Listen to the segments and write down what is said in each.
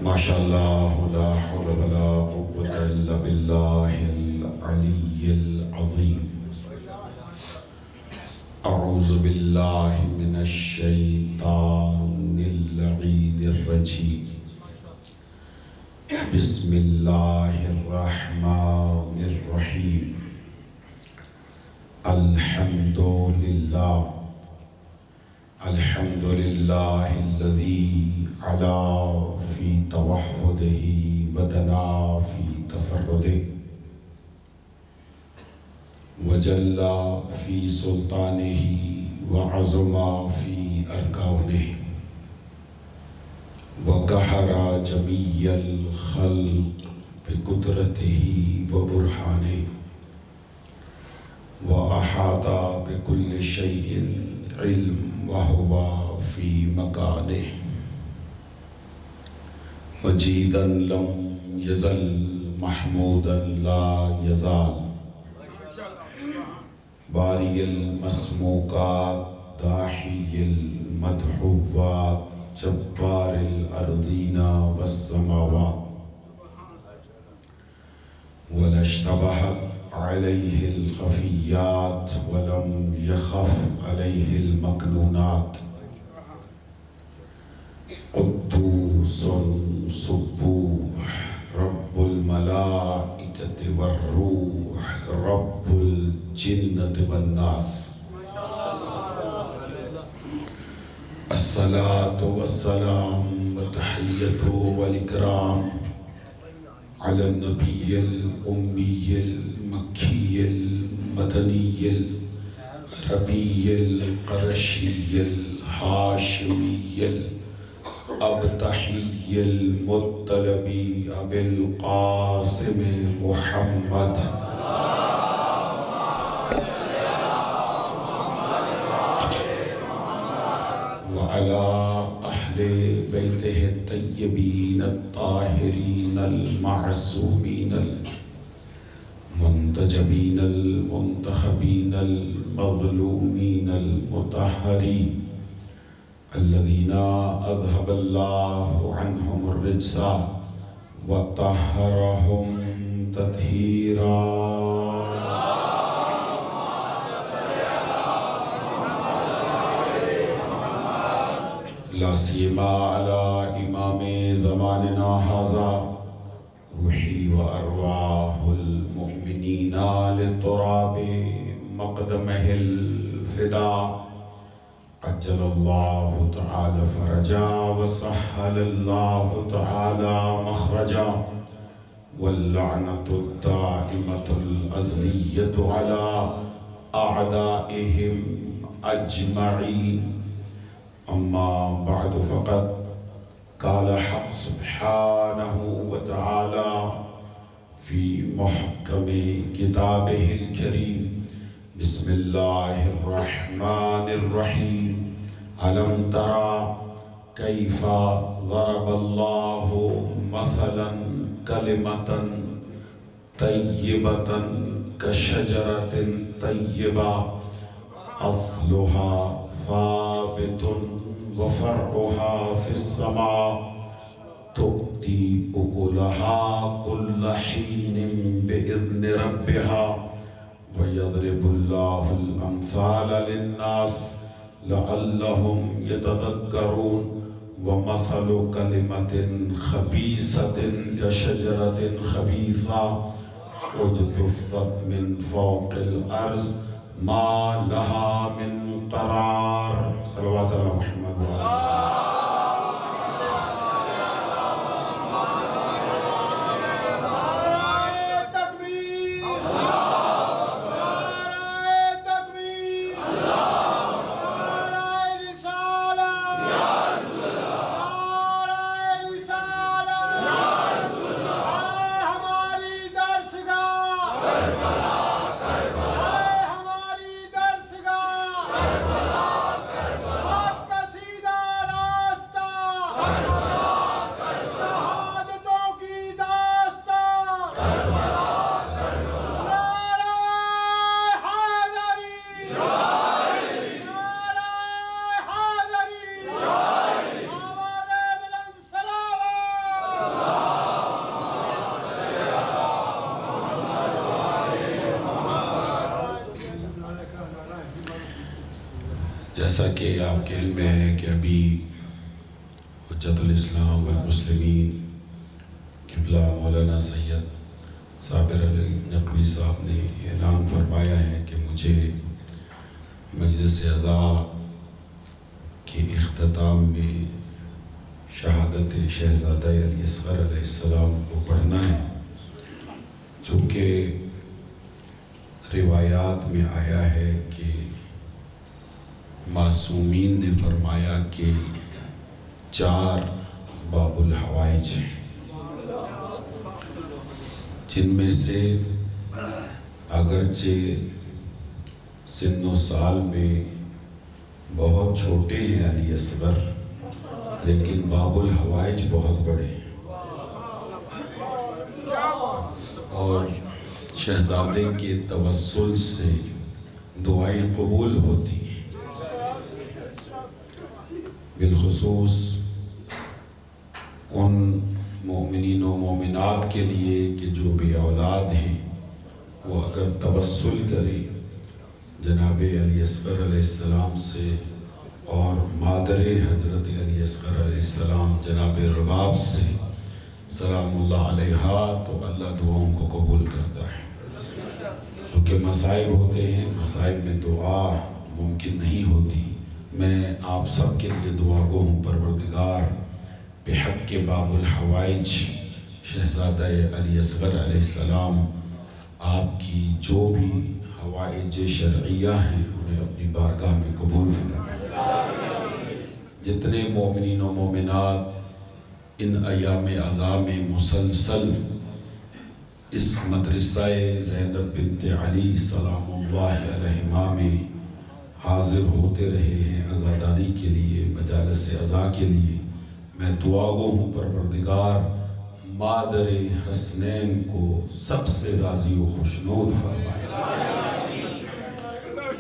ماشاءاللہ لا حول ولا قوة الا باللہ العلی العظیم اعوذ باللہ من الشیطان اللعین الرجیم بسم اللہ الرحمن الرحیم الحمد للہ الذی علا فی توحدہ ودنا فی تفردہ وجل فی سلطانہ وعظم فی ارکانہ وقہر جمیع الخلق بقدرتہ وبرہانہ وأحاط بكل شيء علم وهو في مكانه مجيدا لم يزل محمودا لا يزال باري المسموكات داحي المدحوات جبار الأرضين والسماوات ولا اشتبهت عليه الخفيات ولم يخف عليه المكنونات قدوس سبوح رب الملائكة والروح رب الجنة والناس الصلاة والسلام والتحية والإكرام على النبي الأمي المكي المدني العربي القرشي الهاشمي الأبطحي المطلبي أبي القاسم محمد وعلى أهل بيته الطيبين الطاهرين المعصومين المنتجبين المنتخبين المظلومين المطهرين الذين أذهب الله عنهم الرجس وطهرهم تطهيرا لا سيما على إمام زماننا هذا روحي وأرواح المؤمنين للتراب مقدمه الفداء عجل الله تعالى فرجا وسهل الله تعالى مخرجا واللعنة الدائمة الأزلية على أعدائهم أجمعين أما بعد فقد قال حق سبحانه وتعالى في محكم كتابه الكريم بسم الله الرحمن الرحيم ألم ترى كيف ضرب الله مثلا كلمة طيبة كشجرة طيبة أصلها ثابت وفرعها في السماء تؤتي أكلها كل حين بإذن ربها ويضرب الله الأمثال للناس لعلهم يتذكرون ومثل كلمة خبيثة كشجرة خبيثة اجتثت من فوق الأرض ما لها من قرار صلوات الله محمد وعلى جیسا کہ آپ کے علم میں ہے کہ ابھی حجت الاسلام والمسلمین قبلہ مولانا سید صابر علی نقوی صاحب نے اعلان فرمایا ہے کہ مجھے مجلس عزا کے اختتام میں شہادت شہزادہ علی اصغر علیہ السلام کو پڑھنا ہے، چونکہ روایات میں آیا ہے کہ معصومین نے فرمایا کہ 4 باب الحوائج ہیں، جن میں سے اگرچہ سن و سال میں بہت چھوٹے ہیں علی اصغر، لیکن باب الحوائج بہت بڑے ہیں اور شہزادے کے توسل سے دعائیں قبول ہوتی ہیں۔ بالخصوص ان مومنین و مومنات کے لیے کہ جو بے اولاد ہیں، وہ اگر توسل کرے جناب علی اصغر علیہ السلام سے اور مادر حضرت علی اصغر علیہ السلام جناب رباب سے سلام اللہ علیہا، تو اللہ دعاؤں کو قبول کرتا ہے۔ کیونکہ مصائب ہوتے ہیں، مصائب میں دعا ممکن نہیں ہوتی۔ میں آپ سب کے لیے دعا گو ہوں، پروردگار بحق کے باب الحوائج شہزادہ علی اصغر علیہ السلام آپ کی جو بھی حوائج شرعیہ ہیں انہیں اپنی بارگاہ میں قبول فرمائے۔ جتنے مومنین و مومنات ان ایام عزا میں مسلسل اس مدرسہ زینب بنت علی سلام اللہ علیہما میں حاضر ہوتے رہے ہیں عزاداری کے لیے، مجالس عزا کے لیے، میں دعا گو ہوں پروردگار مادر حسنین کو سب سے راضی و خوشنود فرمائے۔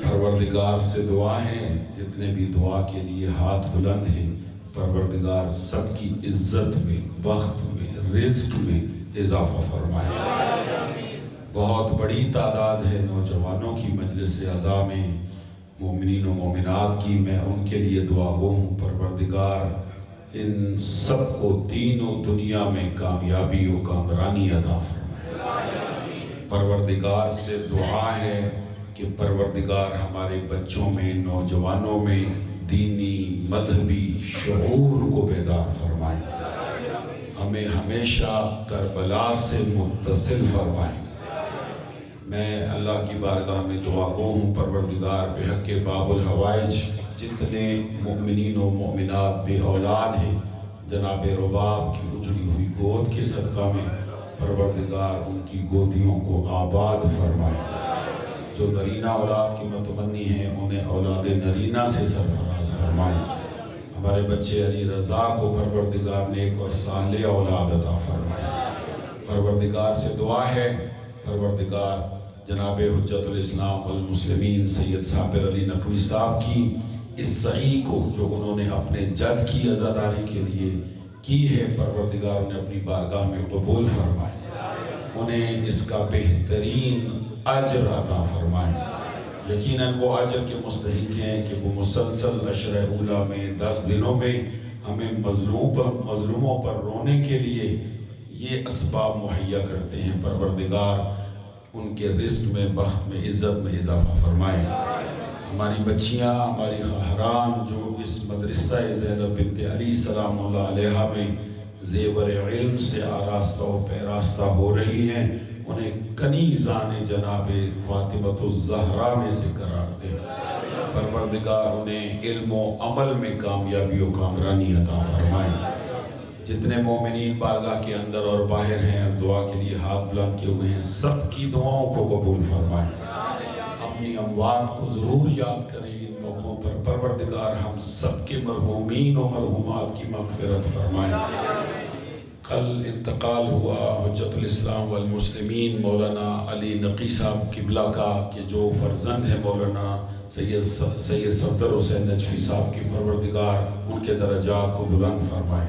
پروردگار سے دعا ہے، جتنے بھی دعا کے لیے ہاتھ بلند ہیں، پروردگار سب کی عزت میں، وقت میں، رزق میں اضافہ فرمائے۔ بہت بڑی تعداد ہے نوجوانوں کی مجلس عزا میں، مومنین و مومنات کی، میں ان کے لیے دعا گو ہوں پروردگار ان سب کو دین و دنیا میں کامیابی و کامرانی عطا فرمائے۔ پروردگار سے دعا ہے کہ پروردگار ہمارے بچوں میں، نوجوانوں میں دینی مذہبی شعور کو بیدار فرمائے، ہمیں ہمیشہ کربلا سے متصل فرمائے۔ میں اللہ کی بارگاہ میں دعا گو ہوں پروردگار بحق باب الحوائج جتنے مومنین و مومنات بے اولاد ہیں، جناب رباب کی اجڑی ہوئی گود کے صدقہ میں پروردگار ان کی گودیوں کو آباد فرمائے۔ جو نرینہ اولاد کی متمنی ہیں انہیں اولاد نرینہ سے سرفراز فرمائے۔ ہمارے بچے علی رضا کو پروردگار نیک اور صالح اولاد عطا فرمائے۔ پروردگار سے دعا ہے، پروردگار جناب حجت الاسلام والمسلمین سید صابر علی نقوی صاحب کی اس سعی کو جو انہوں نے اپنے جد کی عزاداری کے لیے کی ہے، پروردگار انہیں اپنی بارگاہ میں قبول فرمائے، انہیں اس کا بہترین اجر عطا فرمائے۔ یقیناً وہ اجر کے مستحق ہیں کہ وہ مسلسل عشر اولیٰ میں 10 دنوں میں ہمیں مظلوموں پر رونے کے لیے یہ اسباب مہیا کرتے ہیں۔ پروردگار ان کے رزق میں، وقت میں، عزت میں اضافہ فرمائے۔ ہماری بچیاں، ہماری خواہران جو اس مدرسہ زینب بنت علی سلام اللہ علیہا میں زیور علم سے آراستہ و پیراستہ ہو رہی ہیں، انہیں کنیزان جناب فاطمۃ الزہرا میں سے قرار دے۔ پروردگار انہیں علم و عمل میں کامیابی و کامرانی عطا فرمائے۔ جتنے مومنین بارگاہ کے اندر اور باہر ہیں، دعا کے لیے ہاتھ بلند کیے ہوئے ہیں، سب کی دعاؤں کو قبول فرمائے۔ اپنی اموات کو ضرور یاد کریں ان موقعوں پر، پروردگار ہم سب کے مرحومین و مرحومات کی مغفرت فرمائے۔ کل انتقال ہوا حجت الاسلام والمسلمین مولانا علی نقی صاحب قبلہ کا، کہ جو فرزند ہے مولانا سید صفدر حسین نجفی صاحب کی، پروردگار ان کے درجات کو بلند فرمائے،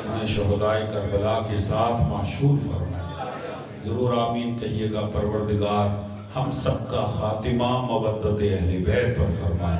انہیں شہدائے کربلا کے ساتھ محشور فرمائے۔ ضرور آمین کہیے گا۔ پروردگار ہم سب کا خاتمہ مودت اہل بیت پر فرمائے۔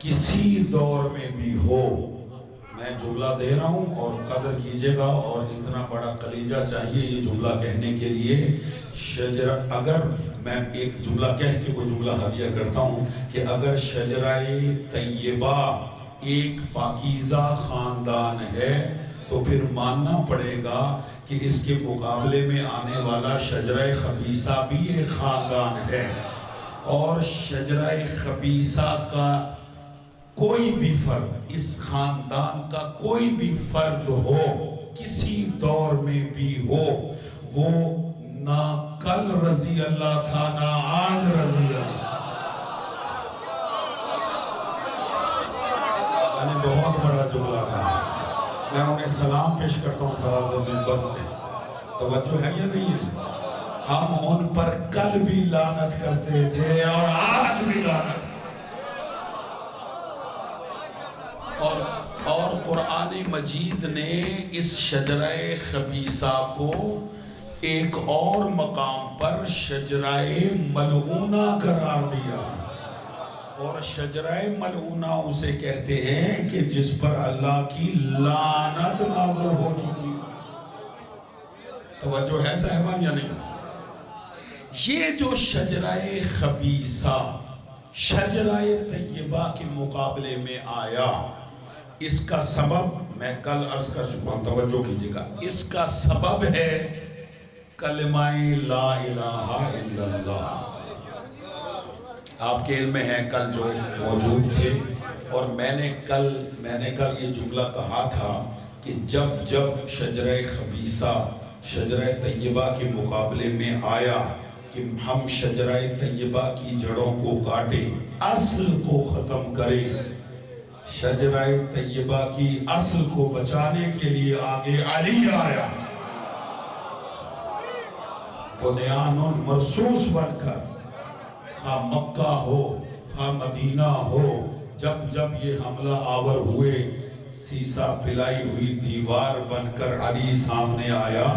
کسی دور میں بھی ہو. میں جملہ دے رہا ہوں اور قدر کیجئے گا، اور اتنا بڑا کلیجہ چاہیے یہ جملہ کہنے کے لیے. اگر میں ایک جملہ کہہ کے کوئی جملہ ہدیہ کرتا ہوں کہ اگر شجرہ طیبہ ایک پاکیزہ خاندان ہے تو پھر ماننا پڑے گا کہ اس کے مقابلے میں آنے والا شجرہ خبیثہ بھی ایک خاندان ہے. اور شجرہ خبیثہ کا کوئی بھی فرد، اس خاندان کا کوئی بھی فرد ہو، کسی دور میں بھی ہو، وہ نہ کل رضی اللہ تھا نہ آج رضی اللہ. میں نے بہت بڑا جملہ کہا. میں انہیں سلام پیش کرتا ہوں فراز منبر سے. توجہ ہے یا نہیں ہے؟ ہم ان پر کل بھی لعنت کرتے تھے اور آج بھی لعنت. اور قرآن مجید نے اس شجرہ خبیثہ کو ایک اور مقام پر شجرہ ملعونہ قرار دیا. اور شجرہ ملعونہ اسے کہتے ہیں کہ جس پر اللہ کی لعنت نازل ہو چکی. توجہ ہے صاحبان یا نہیں؟ یہ جو شجرہ خبیثہ شجرہ طیبہ کے مقابلے میں آیا، اس کا سبب میں کل عرض کر چکا ہوں، توجہ کیجئے گا. اس کا سبب ہے کلمہ لا الہ الا اللہ. آپ کے علم میں ہے کل جو موجود تھے، اور میں نے کل یہ جملہ کہا تھا کہ جب شجرہ خبیثہ شجرہ طیبہ کے مقابلے میں آیا کہ ہم شجرہ طیبہ کی جڑوں کو کاٹیں، اصل کو ختم کریں. شجرہ طیبہ کی اصل کو بچانے کے لیے آگے علی آیا، بنیان مرصوص بن کر. ہاں مکہ ہو ہاں مدینہ ہو، جب یہ حملہ آور ہوئے، سیسا پلائی ہوئی دیوار بن کر علی سامنے آیا.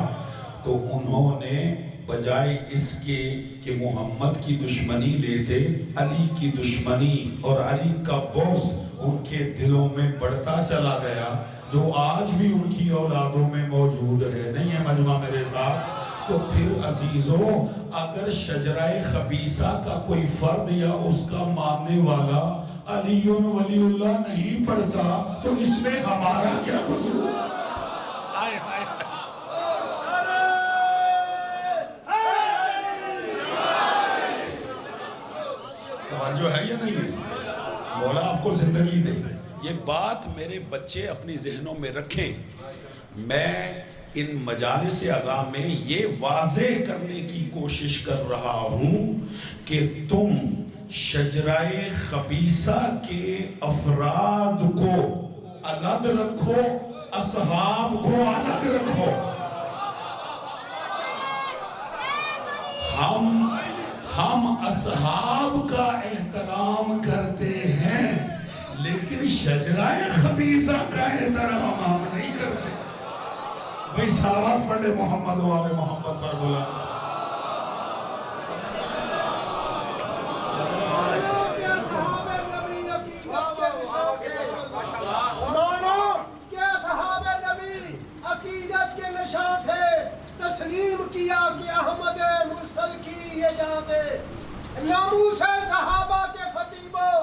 تو انہوں نے بجائے اس کے کہ محمد کی دشمنی لیتے، علی کی دشمنی اور علی کا بغض ان کے دلوں میں بڑھتا چلا گیا، جو آج بھی ان کی اولادوں میں موجود ہے. نہیں ہے مجمع میرے ساتھ؟ تو پھر عزیزوں، اگر شجرہ خبیثہ کا کوئی فرد یا اس کا ماننے والا علی ولی اللہ نہیں پڑھتا تو اس میں ہمارا کیا قصور؟ آئے آئے توجہ ہے یا نہیں ہے؟ مولا آپ کو زندگی دے. یہ بات میرے بچے اپنی ذہنوں میں رکھیں. میں ان مجالس اعظام میں یہ واضح کرنے کی کوشش کر رہا ہوں کہ تم شجرہ خبیثہ کے افراد کو الگ رکھو، اصحاب کو الگ رکھو. ہم اصحاب کا احترام کرتے ہیں لیکن شجرہ خبیثہ کا احترام ہم نہیں کرتے. بھئی صلوات پڑھ لے محمد و آل محمد پر بولا. عقیدت کے نشان تھے، تسلیم کیا کہ احمد مرسل کی یہ جان ہے. ناموس ہے صحابہ کے خطیبوں،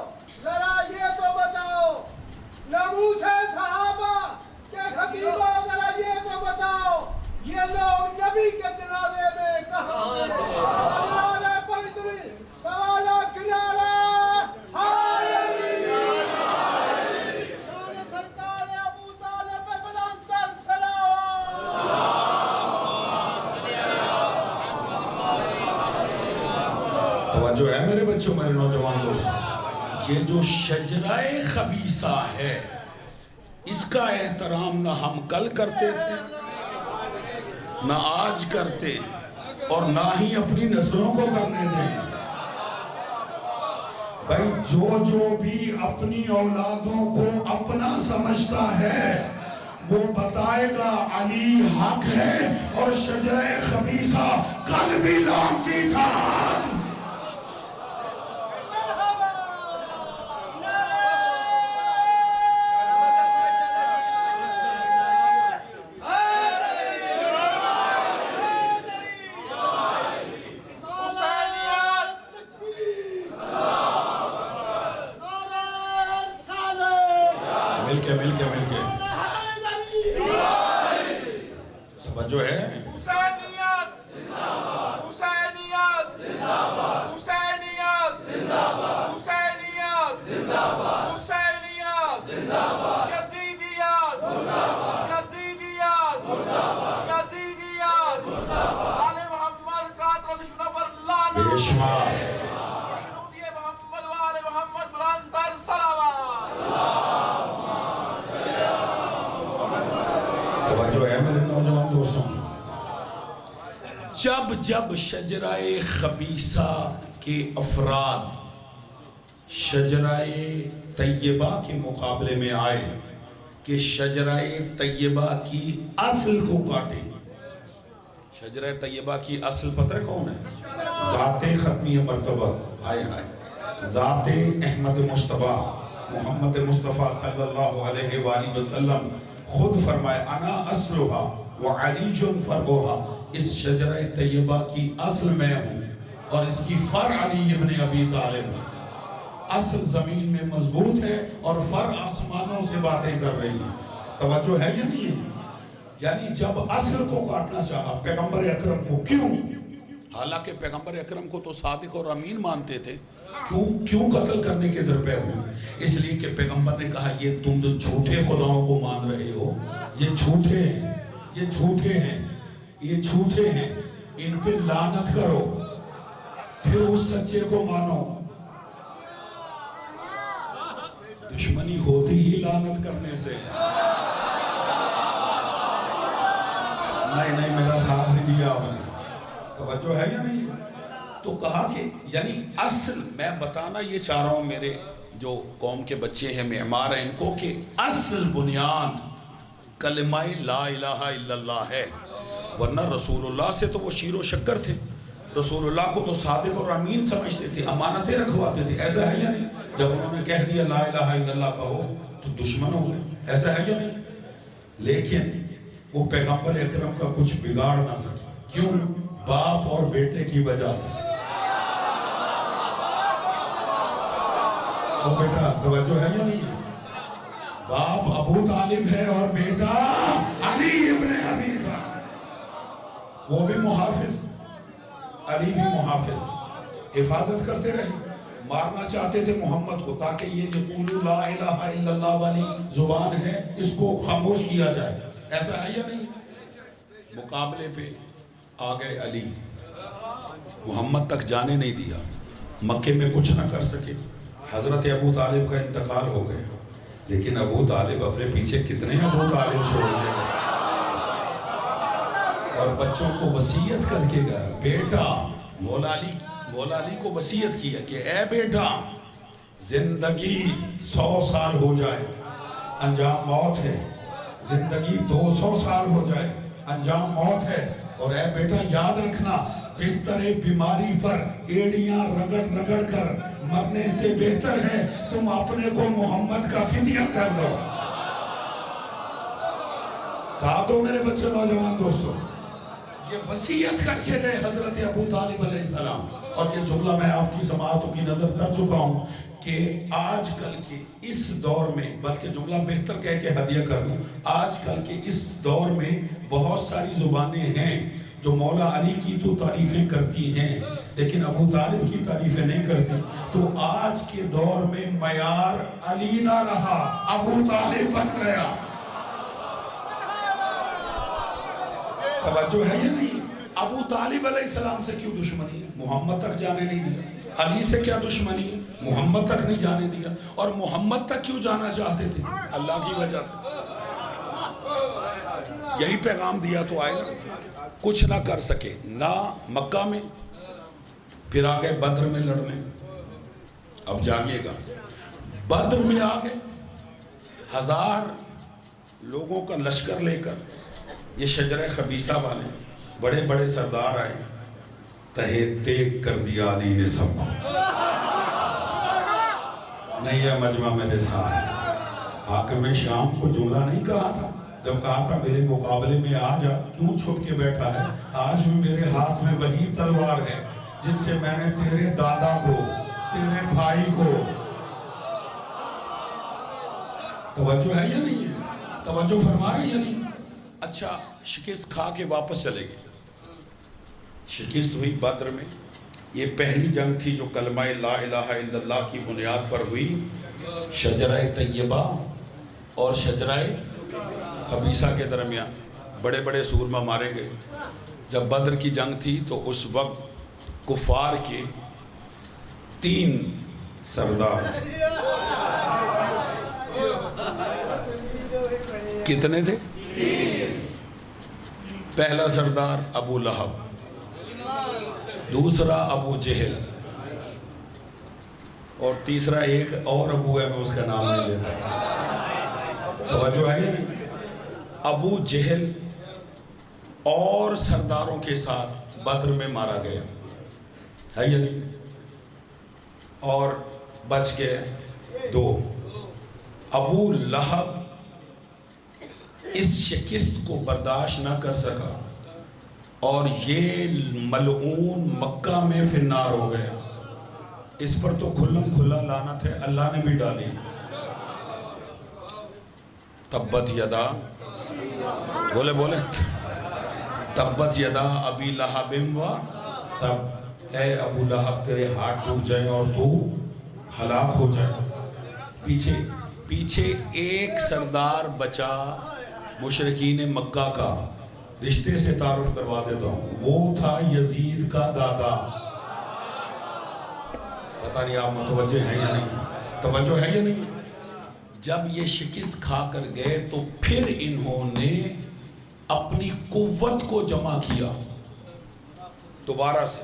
ذرا یہ تو بتاؤ. ناموس ہے صحابہ کے خطیبوں، ذرا یہ تو بتاؤ یہ لوگ نبی کے جنازے میں کہاں تھے؟ اللہ نے پوچھتی سوالہ کنارہ جو ہے میرے بچوں، میرے نوجوان دوست، یہ جو شجرہ خبیثہ ہے اس کا احترام نہ ہم کل کرتے تھے نہ آج کرتے اور نہ ہی اپنی نسلوں کو کرنے دیں. بھائی جو بھی اپنی اولادوں کو اپنا سمجھتا ہے وہ بتائے گا علی حق ہے اور شجرہ خبیثہ کل بھی لانتی تھا. توجہ ہے؟ حسینیت حسینیت حسینیت حسینیت حسینیت یزیدیت یزیدیت یزیدیت آل محمد قاتل دشمنوں پر لعنت بے شمار شنود محمد و آل محمد بلندر صلوات توجہ ہے میرے نوجوان دوستوں؟ جب شجرہ خبیثہ کے افراد شجرہ طیبہ کے مقابلے میں آئے کہ شجرہ طیبہ کی اصل کو کاٹیں. شجرہ طیبہ کی اصل پتہ ہے کون ہے؟ ذات ختمی مرتبہ ذات احمد مصطفیٰ محمد مصطفیٰ صلی اللہ علیہ وآلہ وسلم خود فرمائے انا اصلها وعلی فرعها. اس شجرہ طیبہ کی اصل میں ہوں اور اس کی فرع علی ابن ابی طالب ہے. اصل زمین میں مضبوط ہے اور فرع آسمانوں سے باتیں کر رہی ہے. توجہ ہے یا نہیں ہے؟ یعنی جب اصل کو کاٹنا چاہا پیغمبر اکرم کو، کیوں؟ حالانکہ پیغمبر اکرم کو تو صادق اور امین مانتے تھے، کیوں قتل کرنے کے درپے ہوئے؟ اس لیے کہ پیغمبر نے کہا یہ تم جو جھوٹے خداؤں کو مان رہے ہو یہ جھوٹے ہیں، یہ جھوٹے ہیں، یہ جھوٹے ہیں، ان پہ لعنت کرو پھر اس سچے کو مانو. دشمنی ہوتی ہی لعنت کرنے سے. نہیں میرا ساتھ نہیں دیا آپ نے. توجہ ہے یا نہیں؟ تو کہا کہ یعنی اصل میں بتانا یہ چاہ رہا ہوں میرے جو قوم کے بچے ہیں معمار ہیں ان کو کہ اصل بنیاد کلمہ لا الہ الا اللہ ہے. ورنہ رسول اللہ سے تو وہ شیر و شکر تھے، رسول اللہ کو تو صادق اور امین سمجھتے تھے، امانتیں رکھواتے تھے. ایسا ہے یا نہیں؟ جب انہوں نے کہہ دیا لا الہ الا اللہ کہو تو دشمن ہو گئے. ایسا ہے یا نہیں؟ لیکن وہ پیغمبر اکرم کا کچھ بگاڑ نہ سکے. کیوں؟ باپ اور بیٹے کی وجہ سے. وہ بیٹا توجہ ہے یا نہیں؟ باپ ابو طالب ہے اور بیٹا علی ابن ابی طالب. وہ بھی محافظ، علی بھی محافظ، حفاظت کرتے رہے. مارنا چاہتے تھے محمد کو تاکہ یہ جو قولوا لا الہ الا اللہ والی زبان ہے اس کو خاموش کیا جائے. ایسا ہے یا نہیں؟ مقابلے پہ آ گئے علی، محمد تک جانے نہیں دیا، مکے میں کچھ نہ کر سکے. حضرت ابو طالب کا انتقال ہو گیا، لیکن ابو طالب اپنے پیچھے کتنے ابو طالب چھوڑ گئے اور بچوں کو وصیت کر کے گیا. بیٹا مولا علی کو وصیت کیا کہ اے بیٹا زندگی 100 سال ہو جائے انجام موت ہے، زندگی 200 سال ہو جائے انجام موت ہے. اور اے بیٹا یاد رکھنا بستر بیماری پر ایڑیاں رگڑ کر مرنے سے بہتر ہے تم اپنے کو محمد کا فدیہ کر دو. ساتھ دو میرے بچے نوجوان دوستوں، یہ وصیت کر کے گئے حضرت ابو طالب علیہ السلام. اور یہ جملہ میں آپ کی سماعتوں کی نظر کر چکا ہوں کہ آج کل کے اس دور میں، بلکہ جملہ بہتر کہہ کے ہدیہ کر دوں، آج کل کے اس دور میں بہت ساری زبانیں ہیں جو مولا علی کی تو تعریفیں کرتی ہیں لیکن ابو طالب کی تعریفیں نہیں کرتی. تو آج کے دور میں معیار علی نہ رہا، ابو طالب بن گیا. توجہ ہے یا نہیں؟ ابو طالب علیہ السلام سے کیوں دشمنی ہے؟ محمد تک جانے نہیں دیا. علی سے کیا دشمنی ہے؟ محمد تک نہیں جانے دیا. اور محمد تک کیوں جانا چاہتے تھے؟ اللہ کی وجہ سے. یہی پیغام دیا تو آئے نا. کچھ نہ کر سکے نہ مکہ میں، پھر آگئے بدر میں لڑنے. اب جاگیے گا، بدر میں آگئے 1000 لوگوں کا لشکر لے کر یہ شجرہ خبیثہ والے بڑے بڑے سردار آئے. تہے تیگ کر دیا علی نے سب. نہیں ہے مجمع میرے ساتھ. حاکم شام کو جملہ نہیں کہا تھا جب کہا تھا میرے مقابلے میں آ جا، کیوں چھپ کے بیٹھا ہے؟ آج بھی میرے ہاتھ میں وہی تلوار ہے جس سے میں نے تیرے دادا کو، تیرے بھائی کو. توجہ ہے یا نہیں ہے؟ توجہ فرما رہے یا نہیں؟ اچھا شکست کھا کے واپس چلے گئے. شکست ہوئی بدر میں. یہ پہلی جنگ تھی جو کلمہ لا الہ الا اللہ کی بنیاد پر ہوئی. شجرہ طیبہ اور شجرہ خبیثہ کے درمیان بڑے بڑے سورما مارے گئے. جب بدر کی جنگ تھی تو اس وقت کفار کے 3 سردار. کتنے تھے؟ پہلا سردار ابو لہب، دوسرا ابو جہل، اور تیسرا ایک اور ابو ہے، میں اس کا نام نہیں لیتا. توجہ ہے یا نہیں؟ ابو جہل اور سرداروں کے ساتھ بدر میں مارا گیا ہے یا نہیں؟ اور بچ کے 2. ابو لہب اس شکست کو برداشت نہ کر سکا اور یہ ملعون مکہ میں فی النار ہو گیا. اس پر تو کھلم کھلا لعنت ہے، اللہ نے بھی ڈالی. تبت یدا، بولے تبت یدا ابی لہب و تب، اے ابو لہب تیرے ہاتھ ٹوٹ جائیں اور تو ہلاک ہو جائے. پیچھے ایک سردار بچا مشرکین مکہ کا. رشتے سے تعارف کروا دیتا ہوں، وہ تھا یزید کا دادا. پتہ نہیں آپ متوجہ ہیں یا نہیں؟ توجہ ہے یا نہیں؟ جب یہ شکست کھا کر گئے تو پھر انہوں نے اپنی قوت کو جمع کیا دوبارہ سے.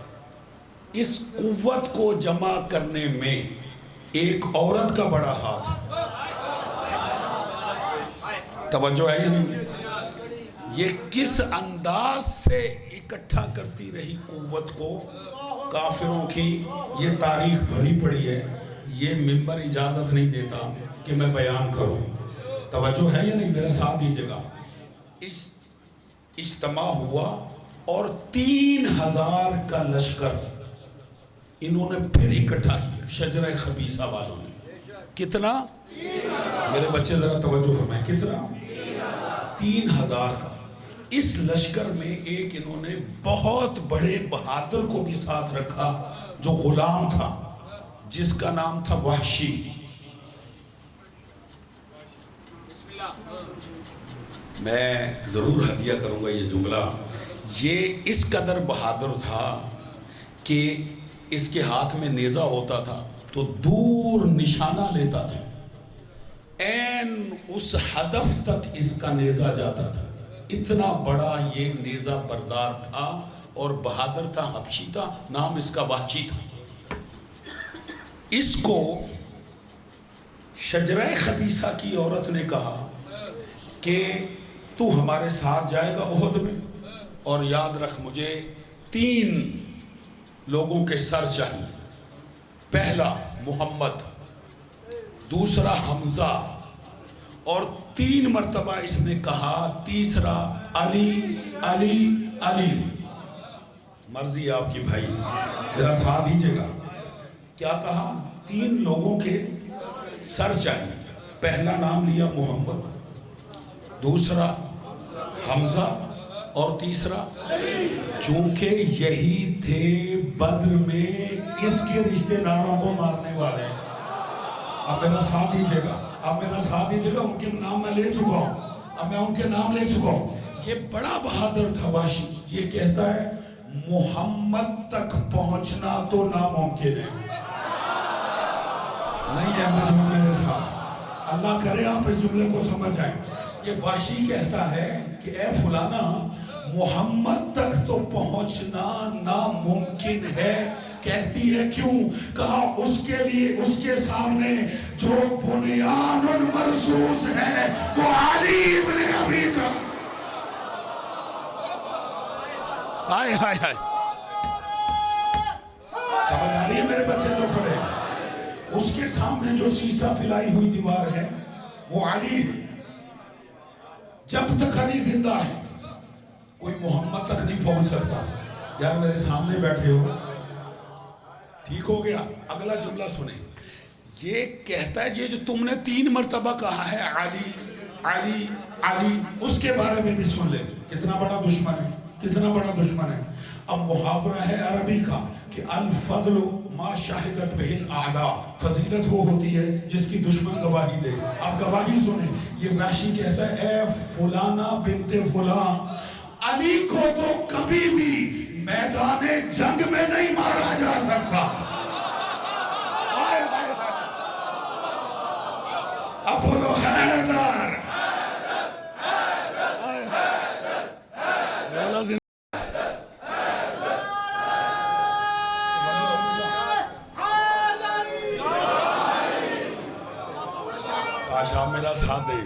اس قوت کو جمع کرنے میں ایک عورت کا بڑا ہاتھ. توجہ ہے یا نہیں؟ یہ کس انداز سے اکٹھا کرتی رہی قوت کو کافروں کی، یہ تاریخ بھری پڑی ہے. یہ ممبر اجازت نہیں دیتا کہ میں بیان کروں. توجہ ہے یا نہیں؟ میرا ساتھ دیجیے گا. اس اجتماع ہوا اور 3000 کا لشکر انہوں نے پھر اکٹھا کیا شجرہ خبیثہ والوں نے. کتنا؟ میرے بچے ذرا توجہ فرمائیں. کتنا؟ 3000 کا. اس لشکر میں ایک انہوں نے بہت بڑے بہادر کو بھی ساتھ رکھا جو غلام تھا، جس کا نام تھا وحشی. میں ضرور ہدیہ کروں گا یہ جملہ. یہ اس قدر بہادر تھا کہ اس کے ہاتھ میں نیزہ ہوتا تھا تو دور نشانہ لیتا تھا، این اس ہدف تک اس کا نیزہ جاتا تھا. اتنا بڑا یہ نیزہ بردار تھا اور بہادر تھا. حبشی تھا، نام اس کا وحشی تھا. اس کو شجرہ خبیثہ کی عورت نے کہا کہ تو ہمارے ساتھ جائے گا احد میں، اور یاد رکھ مجھے 3 لوگوں کے سر چاہیے. پہلا محمد، دوسرا حمزہ، اور 3 مرتبہ اس نے کہا تیسرا علی علی علی. مرضی آپ کی بھائی، ذرا ساتھ دیجیے گا. کیا کہا؟ 3 لوگوں کے سر چاہیے. پہلا نام لیا محمد، دوسرا حمزہ، اور تیسرا چونکہ یہی تھے بدر میں اس کے رشتہ داروں کو مارنے والے. اب میرا ساتھ دیجیے گا، ان کے نام میں لے چکا ہوں. یہ بڑا بہادر تھا وحشی. یہ کہتا ہے محمد تک پہنچنا تو ناممکن ہے. نہیں ہے میرے ساتھ، اللہ کرے آپ اس جملے کو سمجھ آئیں. یہ وحشی کہتا ہے کہ اے فلانا، محمد تک تو پہنچنا ناممکن ہے. کہتی ہے کیوں؟ کہا اس کے لیے اس کے سامنے جو بنیان مرصوص ہے وہ علی ابن ابی طالب. ہائے ہائے ہائے، سمجھ آ رہی ہے میرے بچے جو کھڑے؟ اس کے سامنے جو سیسا پھیلائی ہوئی دیوار ہے وہ علی ہے. جب تک علی زندہ ہے کوئی محمد تک نہیں پہنچ سکتا. یار میرے سامنے بیٹھے ہو، ٹھیک ہو گیا. اگلا جملہ سنیں. یہ کہتا ہے یہ جو تم نے 3 مرتبہ کہا ہے علی علی علی اس کے بارے میں بھی سن لے کتنا بڑا دشمن ہے، کتنا بڑا دشمن ہے۔ اب محاورہ ہے عربی کا کہ الفضل ما شاہدت بہ الاعداء، فضیلت وہ ہوتی ہے جس کی دشمن گواہی دے۔ آپ گواہی سنیں، یہ وحشی کہتا ہے اے فلانا بنت فلان، علی کو تو کبھی بھی میدان جنگ میں نہیں مارا جا سکتا۔ اب بولو حیدر، کاش آپ میرا ساتھ دے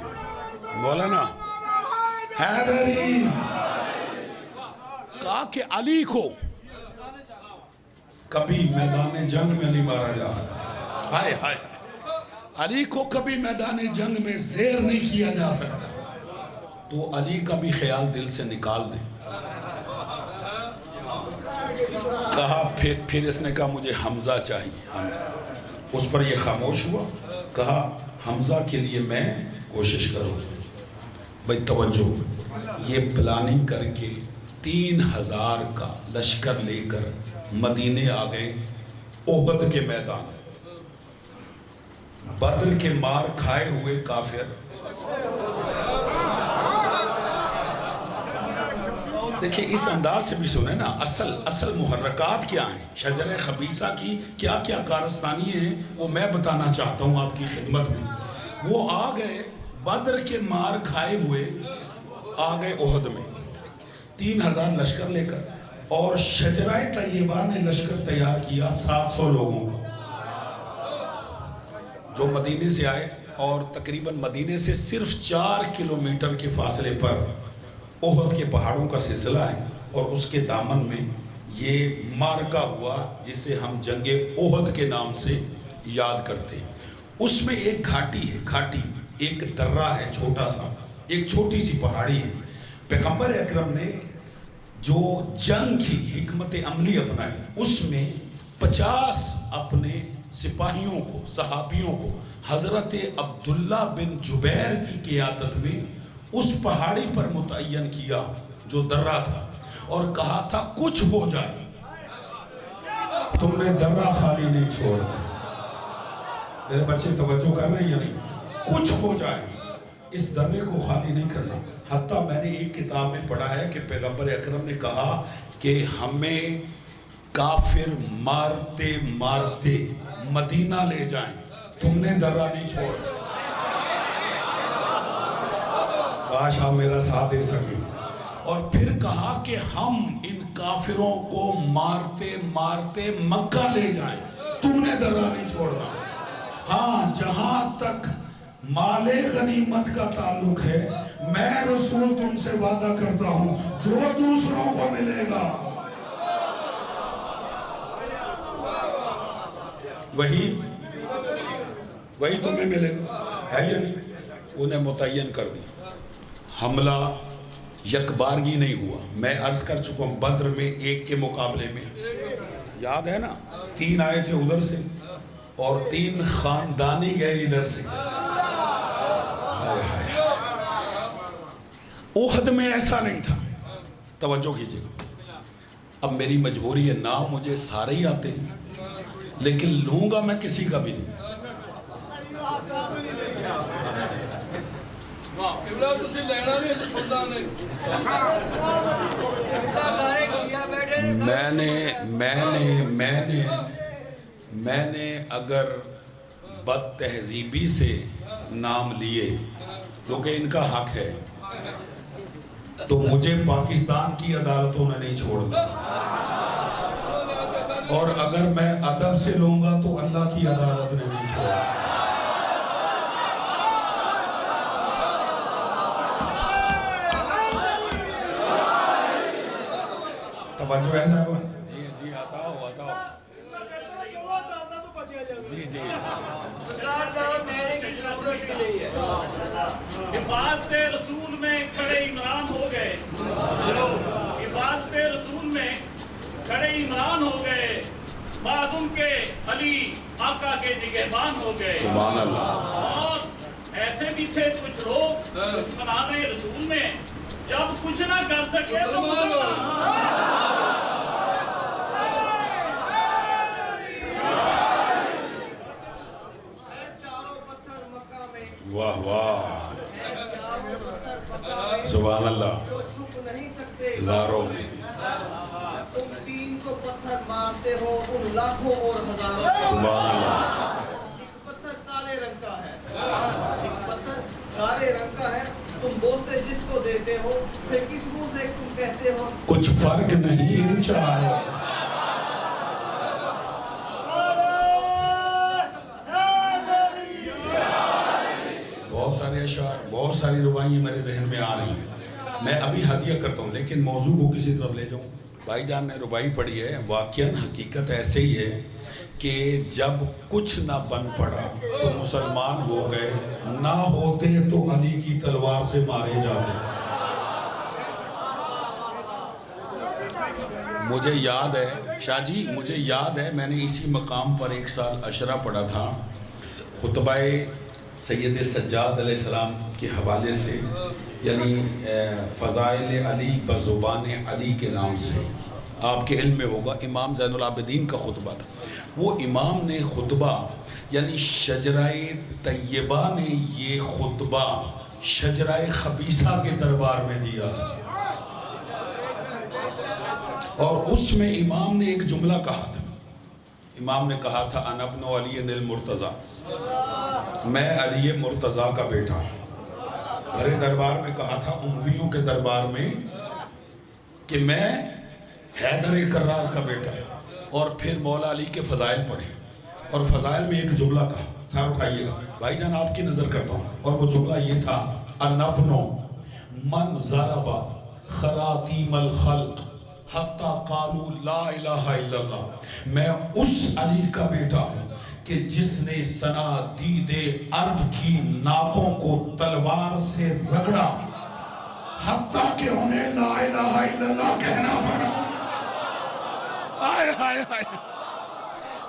مولانا۔ حیدری کہا کہ علی کو کبھی میدان جنگ میں نہیں مارا جا سکتا، ہائے ہائے، علی کو کبھی میدان جنگ میں زیر نہیں کیا جا سکتا۔ تو علی کا بھی خیال دل سے نکال دے۔ کہا پھر اس نے کہا مجھے حمزہ چاہیے، حمزہ۔ اس پر یہ خاموش ہوا، کہا حمزہ کے لیے میں کوشش کروں۔ بھئی توجہ، یہ پلاننگ کر کے 3000 کا لشکر لے کر مدینے آ گئے احد کے میدان۔ بدر کے مار کھائے ہوئے کافر، دیکھیں اس انداز سے بھی سنیں نا، اصل محرکات کیا ہیں، شجرہ خبیثہ کی کیا کیا کارستانی ہیں وہ میں بتانا چاہتا ہوں آپ کی خدمت میں۔ وہ آ گئے بدر کے مار کھائے ہوئے، آ گئے احد میں 3000 لشکر لے کر، اور شجرہ طیبہ نے لشکر تیار کیا 700 لوگوں کا جو مدینے سے آئے، اور تقریباً مدینے سے صرف 4 کلومیٹر کے فاصلے پر احد کے پہاڑوں کا سلسلہ ہے، اور اس کے دامن میں یہ مارکا ہوا جسے ہم جنگ احد کے نام سے یاد کرتے ہیں۔ اس میں ایک گھاٹی ہے، گھاٹی ایک درہ ہے چھوٹا سا، ایک چھوٹی سی پہاڑی ہے۔ پیغمبر اکرم نے جو جنگ کی حکمت عملی اپنائی، اس میں 50 اپنے سپاہیوں کو، صحابیوں کو حضرت عبداللہ بن جبیر کی قیادت میں اس پہاڑی پر متعین کیا جو درہ تھا، اور کہا تھا کچھ ہو جائے تم نے درہ خالی نہیں چھوڑا۔ میرے بچے توجہ کر رہے ہیں یا نہیں؟ کچھ ہو جائے اس درے کو خالی نہیں کرنا۔ حتیٰ میں نے ایک کتاب میں پڑھا ہے کہ پیغمبر اکرم نے کہا کہ ہمیں کافر مارتے مارتے مدینہ لے جائیں، تم نے درہ نہیں چھوڑا۔ کاش آپ میرا ساتھ دے سکیں۔ اور پھر کہا کہ ہم ان کافروں کو مارتے مارتے مکہ لے جائیں، تم نے درہ نہیں چھوڑنا۔ ہاں جہاں تک مال غنیمت کا تعلق ہے، میں رسول تم سے وعدہ کرتا ہوں جو دوسروں کو ملے گا وہی تمہیں ملے گا، ہے یا نہیں؟ انہیں متعین کر دی۔ حملہ یک بارگی نہیں ہوا، میں عرض کر چکا ہوں بدر میں 1 کے مقابلے میں، یاد ہے نا، 3 آئے تھے ادھر سے اور 3 خاندانی گئے ادھر سے۔ احد میں ایسا نہیں تھا، توجہ کیجئے۔ اب میری مجبوری ہے، نام مجھے سارے ہی آتے ہیں لیکن لوں گا میں کسی کا بھی نہیں۔ میں نے اگر بد تہذیبی سے نام لیے کیونکہ ان کا حق ہے تو مجھے پاکستان کی عدالتوں نے نہیں چھوڑنا، اور اگر میں ادب سے لوں گا تو اللہ کی عدالت نے نہیں چھوڑنا۔ توجہ ایسا ہے؟ جی آتا ہو جی حفاظت رسول میں کھڑے عمران ہو گئے، حفاظت رسول میں کھڑے عمران ہو گئے، بعد ان کے علی آقا کے نگہبان ہو گئے، سبحان اللہ۔ اور ایسے بھی تھے کچھ لوگ دشمنان رسول میں، جب کچھ نہ کر سکے تو واہ واہ، سبحان اللہ، جو چھپ نہیں سکتے غاروں میں، تم تین کو پتھر مارتے ہو ان لاکھوں اور ہزاروں سبحان اللہ، ایک پتھر کالے رنگ کا ہے، ایک پتھر کالے رنگ کا ہے، تم بوسے جس کو دیتے ہو پھر کس منہ سے تم کہتے ہو کچھ فرق نہیں ان چاروں. بہت سارے اشعار، بہت ساری رباعیاں میرے ذہن میں آ رہی ہیں، میں ابھی ہدیہ کرتا ہوں لیکن موضوع کو کسی طرف لے جاؤں. بھائی جان نے رباعی پڑھی ہے، واقعاً حقیقت ایسے ہی ہے کہ جب کچھ نہ بن پڑا تو مسلمان ہو گئے، نہ ہوتے تو علی کی تلوار سے مارے جاتے. مجھے یاد ہے شاہ جی، مجھے یاد ہے میں نے اسی مقام پر ایک سال عشرہ پڑھا تھا، خطبہ سید سجاد علیہ السلام کے حوالے سے، یعنی فضائل علی بزبان علی کے نام سے. آپ کے علم میں ہوگا امام زین العابدین کا خطبہ تھا. وہ امام نے خطبہ، یعنی شجرہ طیبہ نے یہ خطبہ شجرہ خبیثہ کے دربار میں دیا تھا، اور اس میں امام نے ایک جملہ کہا تھا. امام نے کہا تھا انا ابن علی المرتضی، میں علی مرتضی کا بیٹا ہوں. بھرے دربار میں کہا تھا، امویوں کے دربار میں، کہ میں حیدر کرار کا بیٹا ہوں. اور پھر مولا علی کے فضائل پڑھے، اور فضائل میں ایک جملہ کہا، ساتھ اٹھائیے گا بھائی جان، آپ کی نظر کرتا ہوں، اور وہ جملہ یہ تھا انا ابن من ضرب خراطیم الخلق حتی قالوا لا الہ الا اللہ، میں اس علی کا بیٹا ہوں کہ جس نے صنادید عرب کی ناکوں کو تلوار سے رگڑا حتیٰ کہ انہیں لا الہ الا اللہ کہنا پڑا. آئے آئے آئے،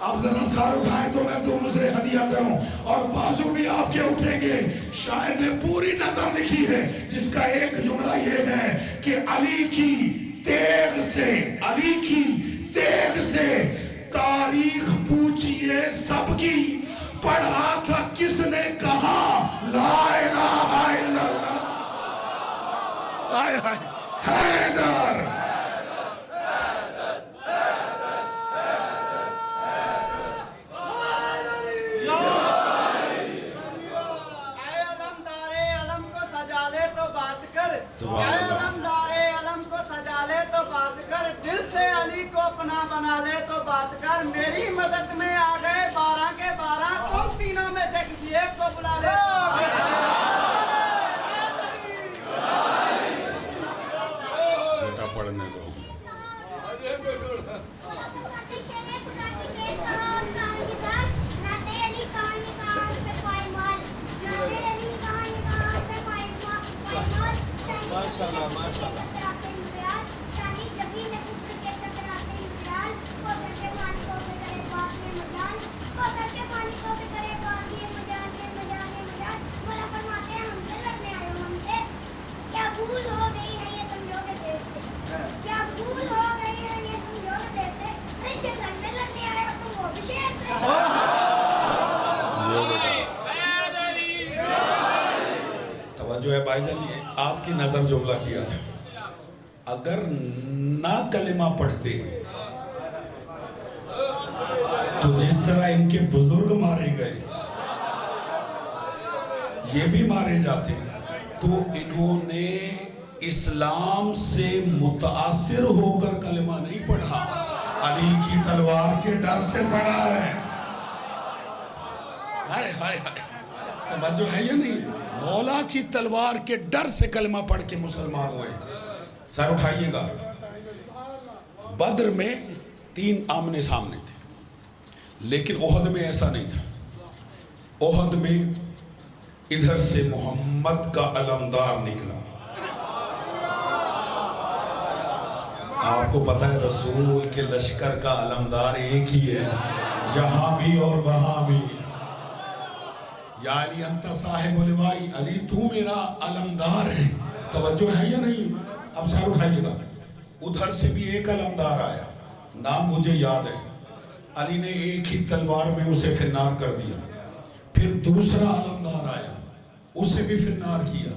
اب ذرا سار اٹھائیں تو میں تم سے ہدیہ کروں، اور بازو بھی آپ کے اٹھیں گے. شاعر نے پوری نظم لکھی ہے جس کا ایک جملہ یہ ہے کہ علی کی تیغ سے، علی کی تیغ سے تاریخ پوچھئے سب کی، پڑھا تھا کس نے کہا لا الہ الا اللہ. آئے آئے، حیدر. دل سے علی کو اپنا بنا لے تو بات کر. میری مدد میں آ گئے 12 کے 12، تم تینوں میں سے کسی ایک کو بلا لے. بیٹا پڑھنے دو. توجہ ہے بھائی جان، یہ آپ کی نظر جملہ کیا تھا. اگر نہ کلمہ پڑھتے تو جس طرح ان کے بزرگ مارے گئے یہ بھی مارے جاتے، تو انہوں نے اسلام سے متاثر ہو کر کلمہ نہیں پڑھا، علی کی تلوار کے ڈر سے پڑھا ہے. ہائے ہائے ہائے، توجہ ہے یا نہیں؟ مولا کی تلوار کے ڈر سے کلمہ پڑھ کے مسلمان ہوئے. سر اٹھائیے گا. بدر میں 3 آمنے سامنے تھے، لیکن احد میں ایسا نہیں تھا. احد میں ادھر سے محمد کا علمدار نکلا. آپ کو پتہ ہے رسول کے لشکر کا علمدار ایک ہی ہے، یہاں بھی اور وہاں بھی. یا علی انت صاحب لوائی، علی تو میرا علمدار ہے. توجہ ہے یا نہیں؟ اب سر اٹھائیے گا. ادھر سے بھی ایک علمدار آیا، نام مجھے یاد ہے. علی نے ایک ہی تلوار میں اسے فنار کر دیا. پھر دوسرا علمدار آیا، اسے بھی فنار کیا.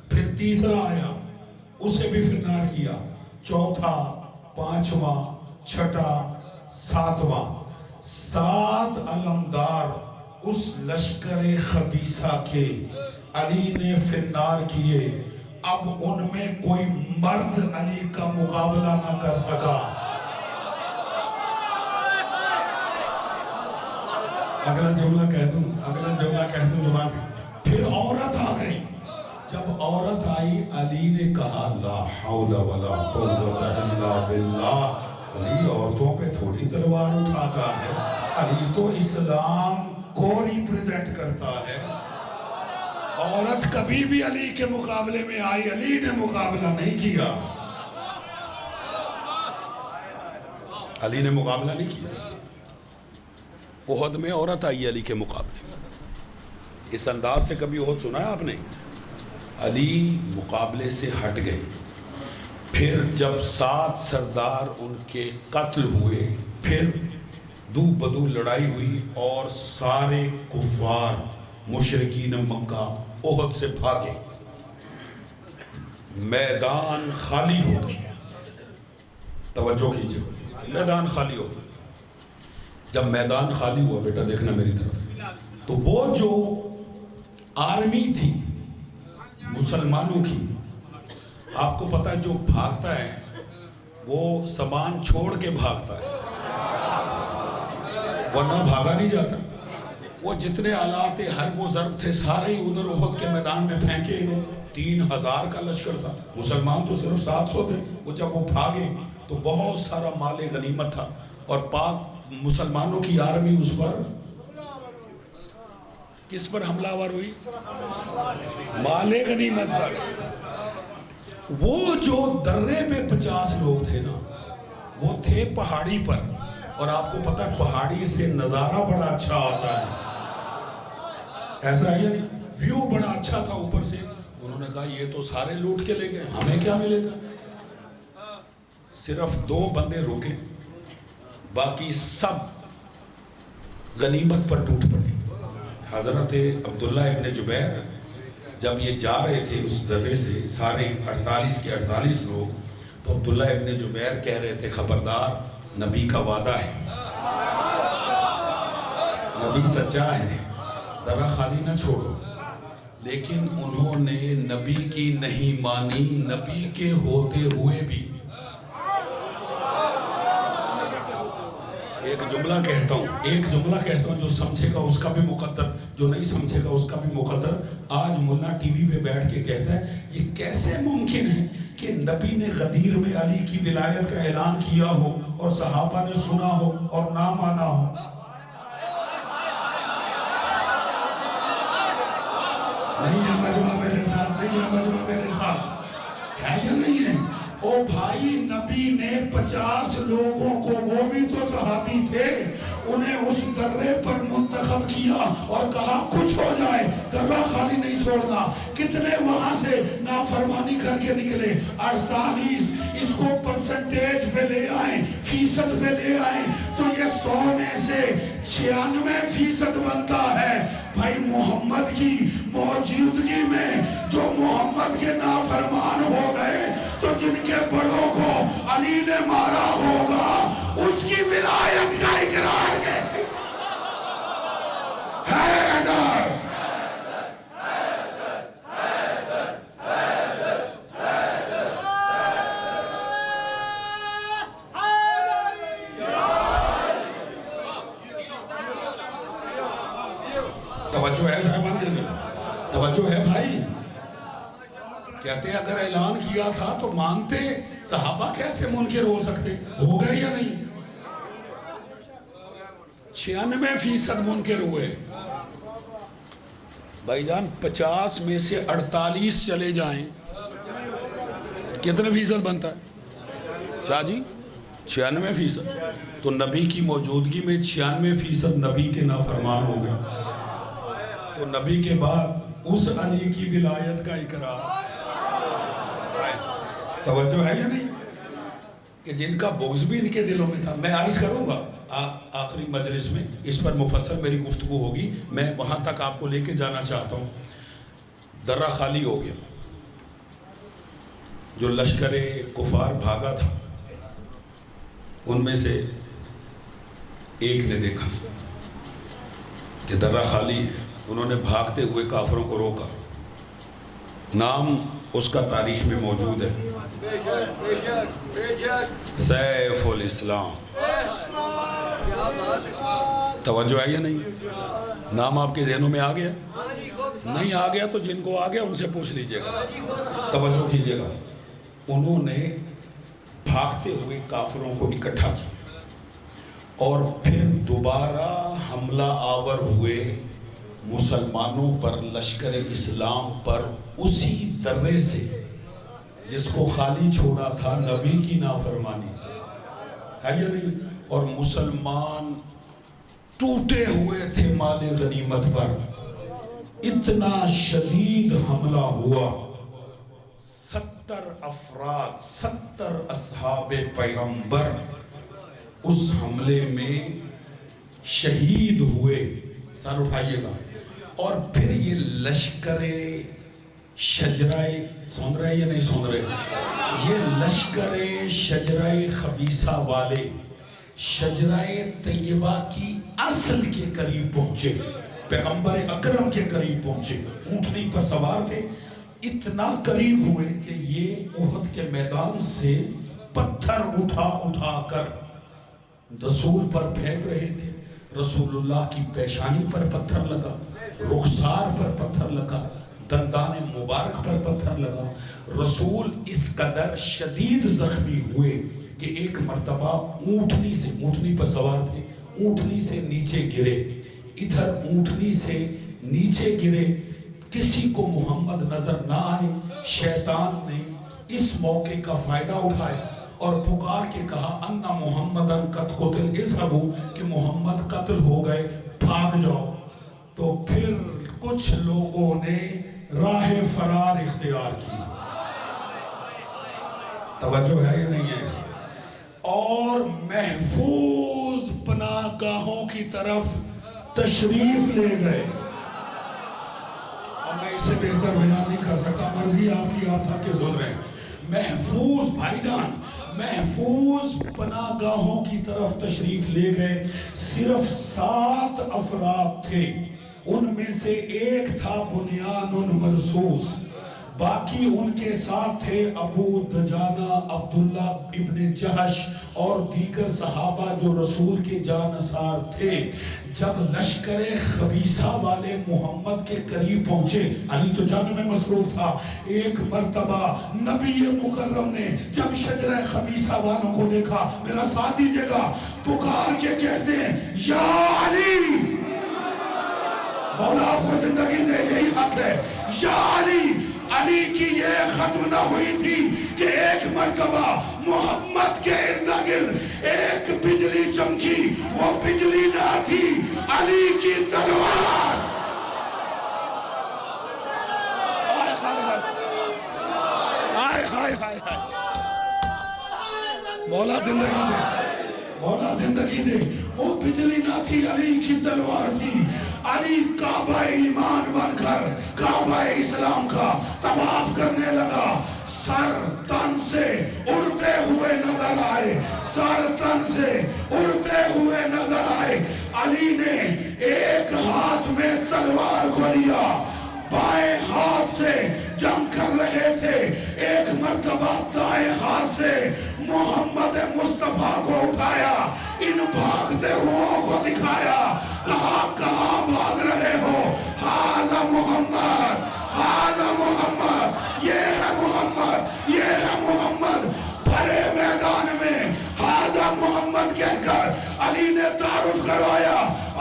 پھر تیسرا آیا، اسے بھی فنار کیا. چوتھا، پانچواں، چھٹا، ساتواں، 7 علمدار اس لشکر خبیثہ کے علی نے فنار کیے. اب ان میں کوئی مرد علی کا مقابلہ نہ کر سکا. اگلا جملہ کہہ دوں زبان میں. پھر عورت آ گئی. جب عورت آئی علی نے کہا لا حول ولا قوت الا باللہ. علی عورتوں پہ تھوڑی تلوار اٹھاتا ہے، علی تو اسلام کو ریپریزنٹ کرتا ہے. عورت کبھی بھی علی کے مقابلے میں آئی، علی نے مقابلہ نہیں کیا. علی نے مقابلہ نہیں کیا. احد میں عورت آئی علی کے مقابلے میں. اس انداز سے کبھی احد سنا ہے آپ نے؟ علی مقابلے سے ہٹ گئے. پھر جب 7 سردار ان کے قتل ہوئے، پھر دو بدو لڑائی ہوئی اور سارے کفار مشرکین مکہ احد سے بھاگے. میدان خالی ہو گیا. توجہ کیجئے، میدان خالی ہو گیا. جب میدان خالی ہوا، بیٹا دیکھنا میری طرف، تو وہ جو آرمی تھی مسلمانوں کی، آپ کو پتا ہے جو بھاگتا ہے وہ سامان چھوڑ کے بھاگتا ہے، ورنہ بھاگا نہیں جاتا. وہ جتنے آلات حرب و ضرب تھے سارے ہی ادھر احد کے میدان میں پھینکے. 3000 کا لشکر تھا، مسلمان تو صرف 700 تھے. وہ جب وہ بھاگے تو بہت سارا مال غنیمت تھا، اور پاک مسلمانوں کی آرمی اس پر کس پر حملہ آور ہوئی؟ مال غنیمت پر. وہ جو درے پہ 50 لوگ تھے نا، وہ تھے پہاڑی پر، اور آپ کو پتا ہے پہاڑی سے نظارہ بڑا اچھا آتا ہے. ایسا ہے یا نہیں؟ ویو بڑا اچھا تھا اوپر سے. انہوں نے کہا یہ تو سارے لوٹ کے لے گئے، ہمیں کیا ملے گا؟ صرف 2 بندے روکے، باقی سب غنیمت پر ٹوٹ پڑے. حضرت عبداللہ ابن جبیر جب یہ جا رہے تھے اس درے سے، سارے 48 کے 48 لوگ، تو عبداللہ ابن جبیر کہہ رہے تھے خبردار، نبی کا وعدہ ہے، نبی سچا ہے، درہ خالی نہ چھوڑو. لیکن انہوں نے نبی کی نہیں مانی، نبی کے ہوتے ہوئے بھی. ایک جملہ کہتا ہوں، جو سمجھے گا اس کا بھی مقدر، جو نہیں سمجھے گا اس کا بھی مقدر. آج ملا ٹی وی پہ بیٹھ کے کہتا ہے یہ کیسے ممکن ہے کہ نبی نے غدیر میں علی کی ولایت کا اعلان کیا ہو اور صحابہ نے سنا ہو اور نہ مانا ہو. نہیں ہے مجمع میرے ساتھ، نہیں ہے مجمع میرے ساتھ، ہے یا نہیں ہے؟ او بھائی، نبی نے 50 لوگوں کو، وہ بھی تو صحابی تھے، انہیں اس درے پر منتخب کیا اور کہا کچھ ہو جائے درہ خالی نہیں چھوڑنا. کتنے وہاں سے نافرمانی کر کے نکلے؟ 48. اس کو پرسنٹیج پہ لے آئیں، فیصد پہ لے آئیں تو یہ 100 میں سے 96% بنتا ہے. بھائی محمد کی موجودگی میں جو محمد کے نافرمان ہو گئے، تو جن کے بڑوں کو علی نے مارا ہوگا اس کی ولایت کا اقرار کیسے؟ حیدر توجہ ہے صاحبان کے دل، توجہ ہے بھائی. کہتے اگر اعلان کیا تھا تو مانتے. صحابہ کیسے منکر ہو سکتے؟ ہو گئے یا نہیں؟ 96% منکر ہوئے. بھائی جان 50 میں سے 48 چلے جائیں کتنے فیصد بنتا ہے؟ شاہ جی 96%. تو نبی کی موجودگی میں 96% نبی کے نافرمان ہو گئے. تو نبی کے بعد اس علی کی ولایت کا اقرار توجہ ہے یا نہیں کہ جن کا بغض بھی ان کے دلوں میں تھا. میں عرض کروں گا آخری مجلس میں اس پر مفصل میری گفتگو ہوگی, میں وہاں تک آپ کو لے کے جانا چاہتا ہوں. درہ خالی ہو گیا, جو لشکر کفار بھاگا تھا ان میں سے ایک نے دیکھا کہ درہ خالی ہے. انہوں نے بھاگتے ہوئے کافروں کو روکا. نام اس کا تاریخ میں موجود ہے, سیف الاسلام. توجہ ہے یا نہیں؟ نام آپ کے ذہنوں میں آ گیا؟ نہیں آ گیا تو جن کو آ گیا ان سے پوچھ لیجئے گا, توجہ کیجئے گا. انہوں نے بھاگتے ہوئے کافروں کو اکٹھا کیا اور پھر دوبارہ حملہ آور ہوئے مسلمانوں پر, لشکر اسلام پر, اسی درے سے جس کو خالی چھوڑا تھا نبی کی نافرمانی سے, ہے یا نہیں؟ اور مسلمان ٹوٹے ہوئے تھے مال غنیمت پر. اتنا شدید حملہ ہوا, 70 افراد 70 اصحاب پیغمبر اس حملے میں شہید ہوئے. سر اٹھائیے گا. اور پھر یہ لشکر شجرہ, سن رہے یا نہیں سن رہے؟ یہ لشکر شجرہ خبیثہ والے شجرہ طیبہ کی اصل کے قریب پہنچے, پیغمبر اکرم کے قریب پہنچے, اونٹنی پر سوار تھے. اتنا قریب ہوئے کہ یہ احد کے میدان سے پتھر اٹھا اٹھا کر رسول پر پھینک رہے تھے. رسول اللہ کی پیشانی پر پتھر لگا, رخسار پر پتھر لگا, دندان مبارک پر پتھر لگا. رسول اس قدر شدید زخمی ہوئے کہ ایک مرتبہ اونٹنی سے, اونٹنی پر سوار تھے, اونٹنی سے نیچے گرے, ادھر اونٹنی سے نیچے گرے. کسی کو محمد نظر نہ آئے. شیطان نے اس موقع کا فائدہ اٹھایا اور پکار کے کہا انا محمدن قد قتل, اذهبوا کہ محمد قتل ہو گئے, بھاگ جاؤ. تو پھر کچھ لوگوں نے راہ فرار اختیار کی. توجہ ہے یا نہیں ہے؟ اور محفوظ پناہ گاہوں کی طرف تشریف لے گئے. اب میں اسے بہتر بیان نہیں کر سکتا, مرضی آپ کی, آپ تھا کہ ظلم ہے. محفوظ بھائی جان, محفوظ پناہ گاہوں کی طرف تشریف لے گئے. صرف 7 افراد تھے, ان میں سے ایک تھا بنیان مرصوص, باقی ان کے ساتھ تھے ابو دجانہ, عبداللہ ابن جہش اور دیگر صحابہ جو رسول کے جانثار تھے. جب لشکر خبیثہ والے محمد کے قریب پہنچے, علی تو جنگ میں مصروف تھا, ایک مرتبہ نبی مکرم نے جب شجرہ خبیثہ والوں کو دیکھا, میرا ساتھ دیجئے گا, پکار کے کہتے ہیں یا علی, مولا آپ کو زندگی دے, یہی حق ہے, یا علی. علی کی یہ ختم نہ ہوئی تھی کہ ایک مرتبہ محمد کے ارد گرد ایک بجلی چمکی, وہ بجلی نہ تھی, علی کی تلوار. مولا زندگی دے, مولا زندگی دے. وہ بجلی نہ تھی, علی کی تلوار تھی. علی کعبہ ایمان بن کر کعبہ اسلام کا طواف کرنے لگا. سر تن سے اڑتے ہوئے نظر آئے, سر تن سے اڑتے ہوئے نظر آئے. علی نے ایک ہاتھ میں تلوار کو لیا, بائیں ہاتھ سے جنگ کر رہے تھے. ایک مرتبہ دائیں ہاتھ سے محمد مصطفیٰ کو اٹھایا, ان بھاگتے ہوں کو دکھایا, کہا کہاں بھاگ رہے ہو؟ ہاذا محمد, ہاذا محمد, یہ ہے محمد, یہ ہے محمد. بھرے میدان میں ہاذا محمد کہہ کر علی نے تعارف کروایا.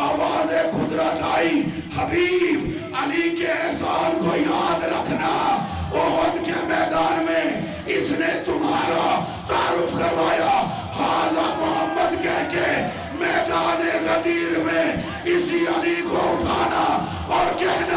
آواز قدرت آئی, حبیب علی کے احسان کو یاد رکھنا, احد کے میدان میں اس نے تمہارا تعارف کروایا. ہاذا محمد کہہ کے میدان غدیر میں اسی علی کو اٹھانا اور کہنا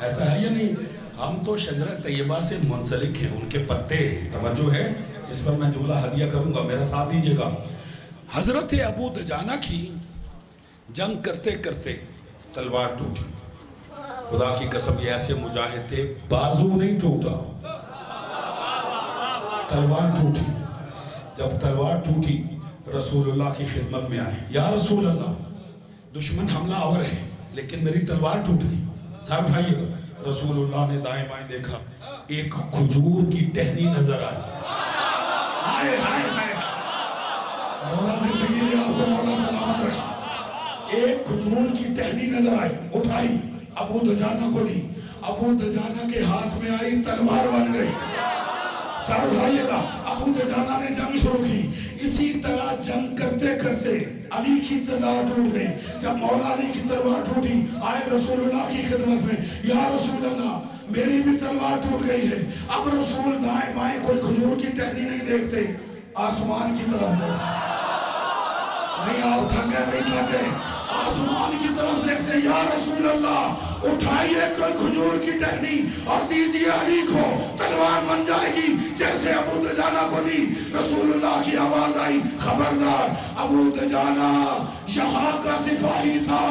ایسا ہے یا نہیں؟ ہم تو شجرہ طیبہ سے منسلک ہیں، ان کے پتے ہیں. توجہ ہے؟ اس پر میں جملہ ہدیہ کروں گا، میرا ساتھ دیجئے گا. حضرت ابو دجانہ کی جنگ کرتے کرتے تلوار ٹوٹی. خدا کی قسم یہ ایسے مجاہد تھے، بازو نہیں ٹوٹا، تلوار ٹوٹی. جب تلوار ٹوٹی رسول اللہ کی خدمت میں آئے. یا رسول اللہ، دشمن حملہ آور ہے لیکن میری تلوار ٹوٹ گئی. صاحب اٹھائیے گا. رسول اللہ نے دائیں بائیں دیکھا، ایک کھجور کی ٹہنی نظر آئی. ہائے ہائے ہائے، مولا زندگی نے آپ کو مولا سلامت رکھا. ایک کھجور کی ٹہنی نظر آئی، اٹھائی، ابو دجانہ کو لی. ابو دجانہ کے ہاتھ میں آئی، تلوار بن گئی. سر اٹھائیے گا. ابو دجانہ نے جنگ شروع کی. اسی طرح جنگ کرتے کرتے علی کی تلوار ٹوٹ گئی. جب مولا علی کی تلوار ٹوٹی آئے رسول اللہ کی خدمت میں. یا رسول اللہ میری بھی تلوار ٹوٹ گئی ہے. اب رسول دائیں بائیں کوئی کھجور کی ٹہنی نہیں دیکھتے، آسمان کی طرف دیکھتے. نہیں آپ تھک گئے، نہیں تھک گئے، آسمان کی طرف دیکھتے. یا رسول اللہ اٹھائیے کوئی کھجور کی ٹہنی اور دیجیے علی کو، تلوار بن جائے گی جیسے ابو دجانہ کو دی. رسول اللہ کی آواز آئی، خبردار، ابو دجانہ یہاں کا سپاہی تھا،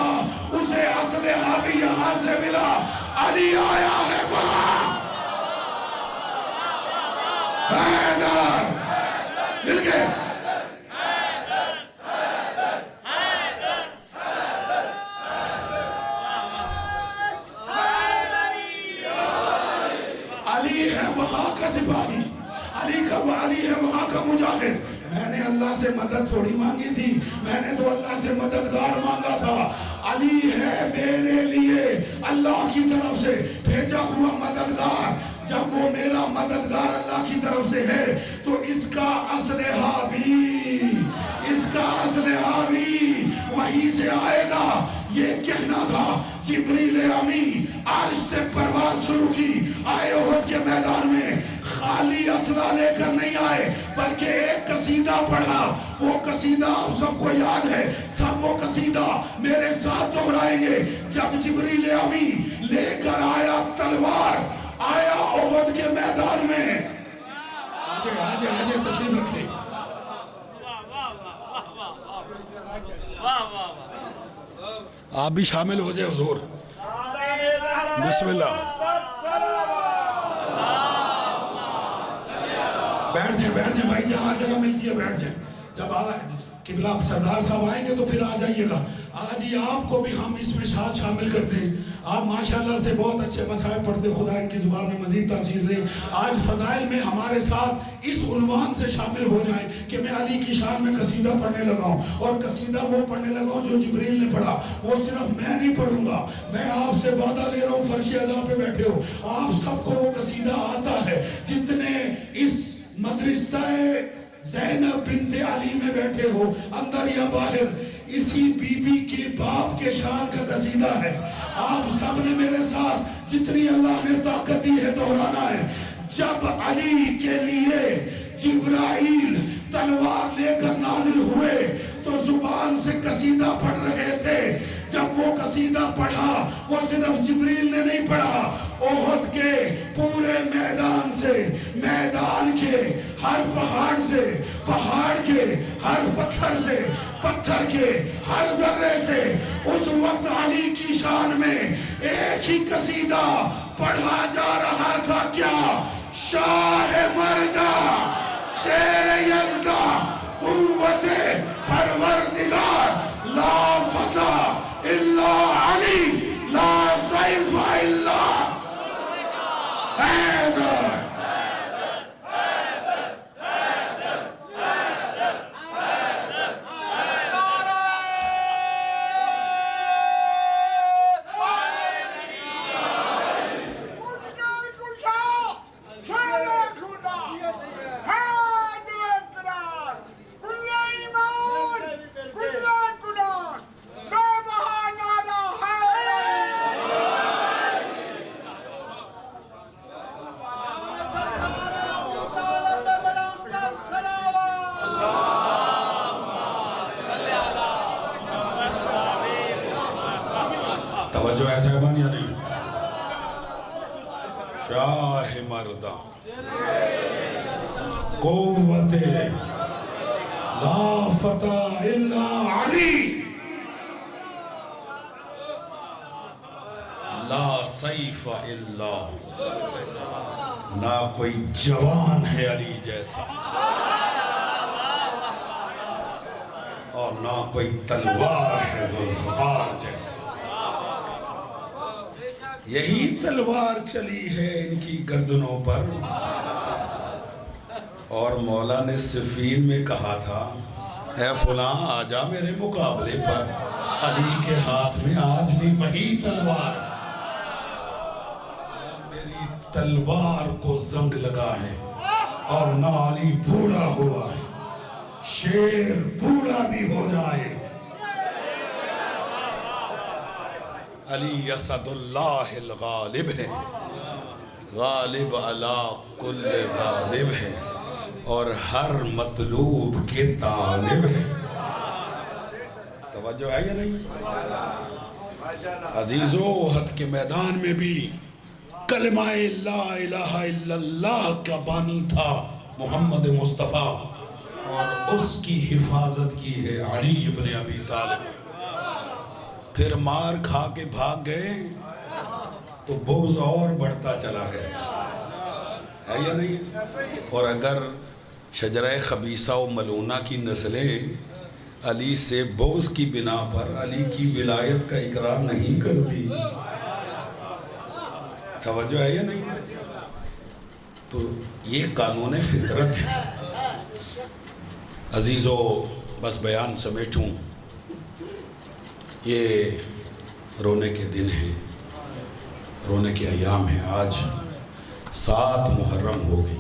اسے اسلحہ بھی یہاں سے ملا. علی آیا ہے وہاں. حیدر مل گئے. علی ہے وہاں کا سپاہی، علی ہے وہاں کا مجاہد. میں نے اللہ سے مدد تھوڑی مانگی تھی، میں نے تو اللہ سے مددگار مانگا تھا. علی ہے میرے لیے اللہ کی طرف سے بھیجا ہوا مددگار. جب وہ میرا مددگار اللہ کی طرف سے ہے تو اس کا اسلحہ بھی وہیں سے آئے گا. یہ کہنا تھا. جبریل امی عرش سے پرواز شروع کی. آئے احد کے میدان میں خالی اسلحہ لے کر نہیں آئے بلکہ ایک قصیدہ پڑھا. وہ قصیدہ آپ سب کو یاد ہے، سب وہ قصیدہ میرے ساتھ دہرائیں گے. جب جبریل امی لے کر آیا تلوار، آیا احد کے میدان میں. آجے تشریف رکھیں. آپ بھی شامل ہو جائے حضور. بسم اللہ. بیٹھ جائیں بھائی، جہاں جگہ ملتی ہے بیٹھ جائیں. جب قبلہ سردار صاحب آئیں گے تو پھر آ جائیے گا. آج یہ آپ کو بھی ہم اس میں ساتھ شامل کرتے ہیں. آپ ماشاءاللہ سے بہت اچھے مسائل پڑھتے، خدا ان کی زبان میں مزید تاثیر دے. آج فضائل میں ہمارے ساتھ اس عنوان سے شامل ہو جائیں کہ میں علی کی شان میں قصیدہ پڑھنے لگا ہوں، اور قصیدہ وہ پڑھنے لگا ہوں جو جبریل نے پڑھا. وہ صرف میں نہیں پڑھوں گا، میں آپ سے وعدہ لے رہا ہوں، فرش اعلیٰ پہ بیٹھے ہو آپ سب کو وہ قصیدہ آتا ہے. جتنے اس مدرسہ زینب بنت علی میں بیٹھے ہو اندر یا باہر، اسی بی بی کے باپ کے شان کا قصیدہ ہے. آپ سب نے میرے ساتھ جتنی اللہ نے طاقت دی ہے دہرانا ہے. جب علی کے لیے جبرائیل تلوار لے کر نازل ہوئے تو زبان سے قصیدہ پڑھ رہے تھے. جب وہ قصیدہ پڑھا وہ صرف جبریل نے نہیں پڑھا، احد کے پورے میدان سے، میدان کے ہر پہاڑ سے، پہاڑ کے ہر پتھر سے، پتھر کے ہر ذرے سے اس وقت علی کی شان میں ایک ہی قصیدہ پڑھا جا رہا تھا. کیا؟ شاہ مردہ، شیر یزدہ، قوت پروردگار، لا فتح الا علی، لا سیف الا حیدر. توجہ ہے صاحبان یا نہیں؟ شاہ مرداں قوت لا فتح الا علی، لا سیف الا، نہ کوئی جوان ہے علی جیسا اور نہ کوئی تلوار ہے ذوالفقار جیسی۔ یہی تلوار چلی ہے ان کی گردنوں پر، اور مولا نے صفین میں کہا تھا اے فلاں آجا میرے مقابلے پر، علی کے ہاتھ میں آج بھی وہی تلوار ہے، میری تلوار کو زنگ لگا ہے اور نہ علی بوڑھا ہوا ہے، شیر بوڑھا بھی ہو جائے علی اسد اللہ الغالب ہے، غالب علی کل غالب ہے اور ہر مطلوب کے طالب ہے۔ توجہ ہے یا نہیں؟ عزیزو، احد کے میدان میں بھی کلمہ لا الہ الا اللہ کا بانی تھا محمد مصطفیٰ، اور اس کی حفاظت کی ہے علی ابن ابی طالب۔ پھر مار کھا کے بھاگ گئے تو بغض اور بڑھتا چلا گیا، ہے یا نہیں؟ اور اگر شجرہ خبیثہ و ملونہ کی نسلیں علی سے بغض کی بنا پر علی کی ولایت کا اقرار نہیں کرتی، توجہ ہے یا نہیں؟ تو یہ قانون فطرت ہے۔ عزیزو، بس بیان سمیٹوں، یہ رونے کے دن ہیں، رونے کے ایام ہیں۔ آج 7 محرم ہو گئی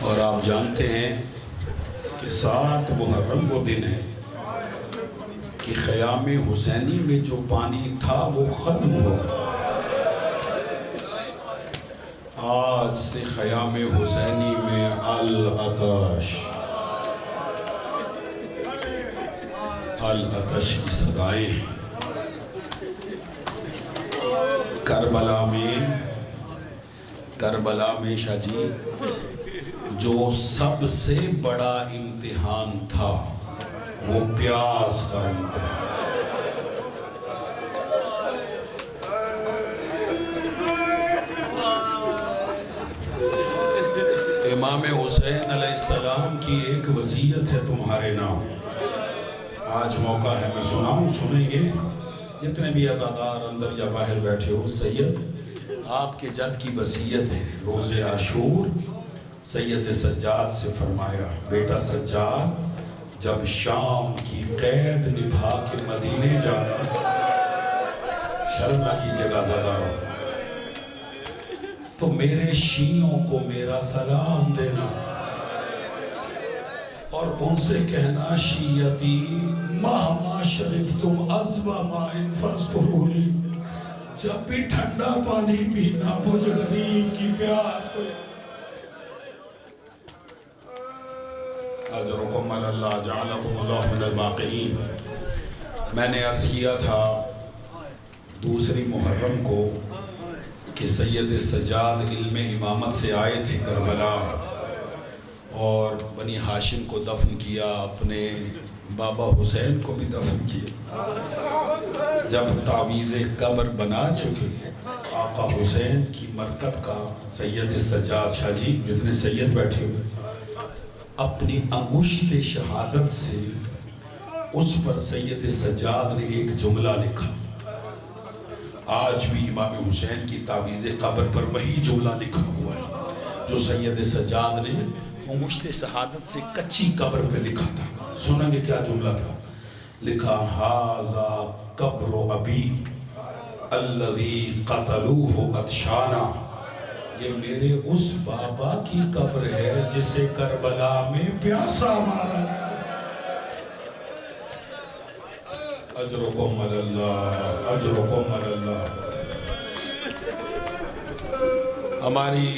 اور آپ جانتے ہیں کہ 7 محرم وہ دن ہے کہ خیام حسینی میں جو پانی تھا وہ ختم ہو گیا۔ آج سے خیام حسینی میں العطش العطش کی صدائیں کربلا میں شاہ جی جو سب سے بڑا امتحان تھا وہ پیاس کا امتحان۔ امام حسین علیہ السلام کی ایک وصیت ہے تمہارے نام، آج موقع ہے میں سناؤں، سنیں گے جتنے بھی عزادار اندر یا باہر بیٹھے ہو۔ سید آپ کے جد کی وصیت ہے، روز عاشور سید سجاد سے فرمایا، بیٹا سجاد جب شام کی قید نبھا کے مدینے جانا، شرم نہ کیجیے گا عزاداروں، تو میرے شیعوں کو میرا سلام دینا اور ان سے کہنا شیعتی مہما شربتم عذبا مائن فاذکرونی، جب بھی ٹھنڈا پانی پینا مجھ غریب کی پیاس کو۔ اجرکم علی اللہ جعلکم اللہ من الباقین۔ میں نے عرض کیا تھا 2 محرم کو کہ سید سجاد علم امامت سے آئے تھے کربلا اور بنی ہاشم کو دفن کیا، اپنے بابا حسین کو بھی دفن کیا۔ جب تعویذ قبر بنا چکے آقا حسین کی مرکب کا، سید سجاد شاہ جی جتنے سید بیٹھے ہوئے، اپنی انگشت شہادت سے اس پر سید سجاد نے ایک جملہ لکھا۔ آج بھی امام حسین کی تعویذ قبر پر وہی جملہ لکھا ہوا ہے جو سید سجاد نے انگشت شہادت سے کچی قبر پہ لکھا تھا۔ سنیں گے کیا جملہ تھا؟ لکھا ھذا قبر ابی الذی قتلوہ عطشانا، یہ میرے اس بابا کی قبر ہے جسے کربلا میں پیاسا مارا گیا۔ اجرکم علی اللہ، اجرکم علی اللہ۔ ہماری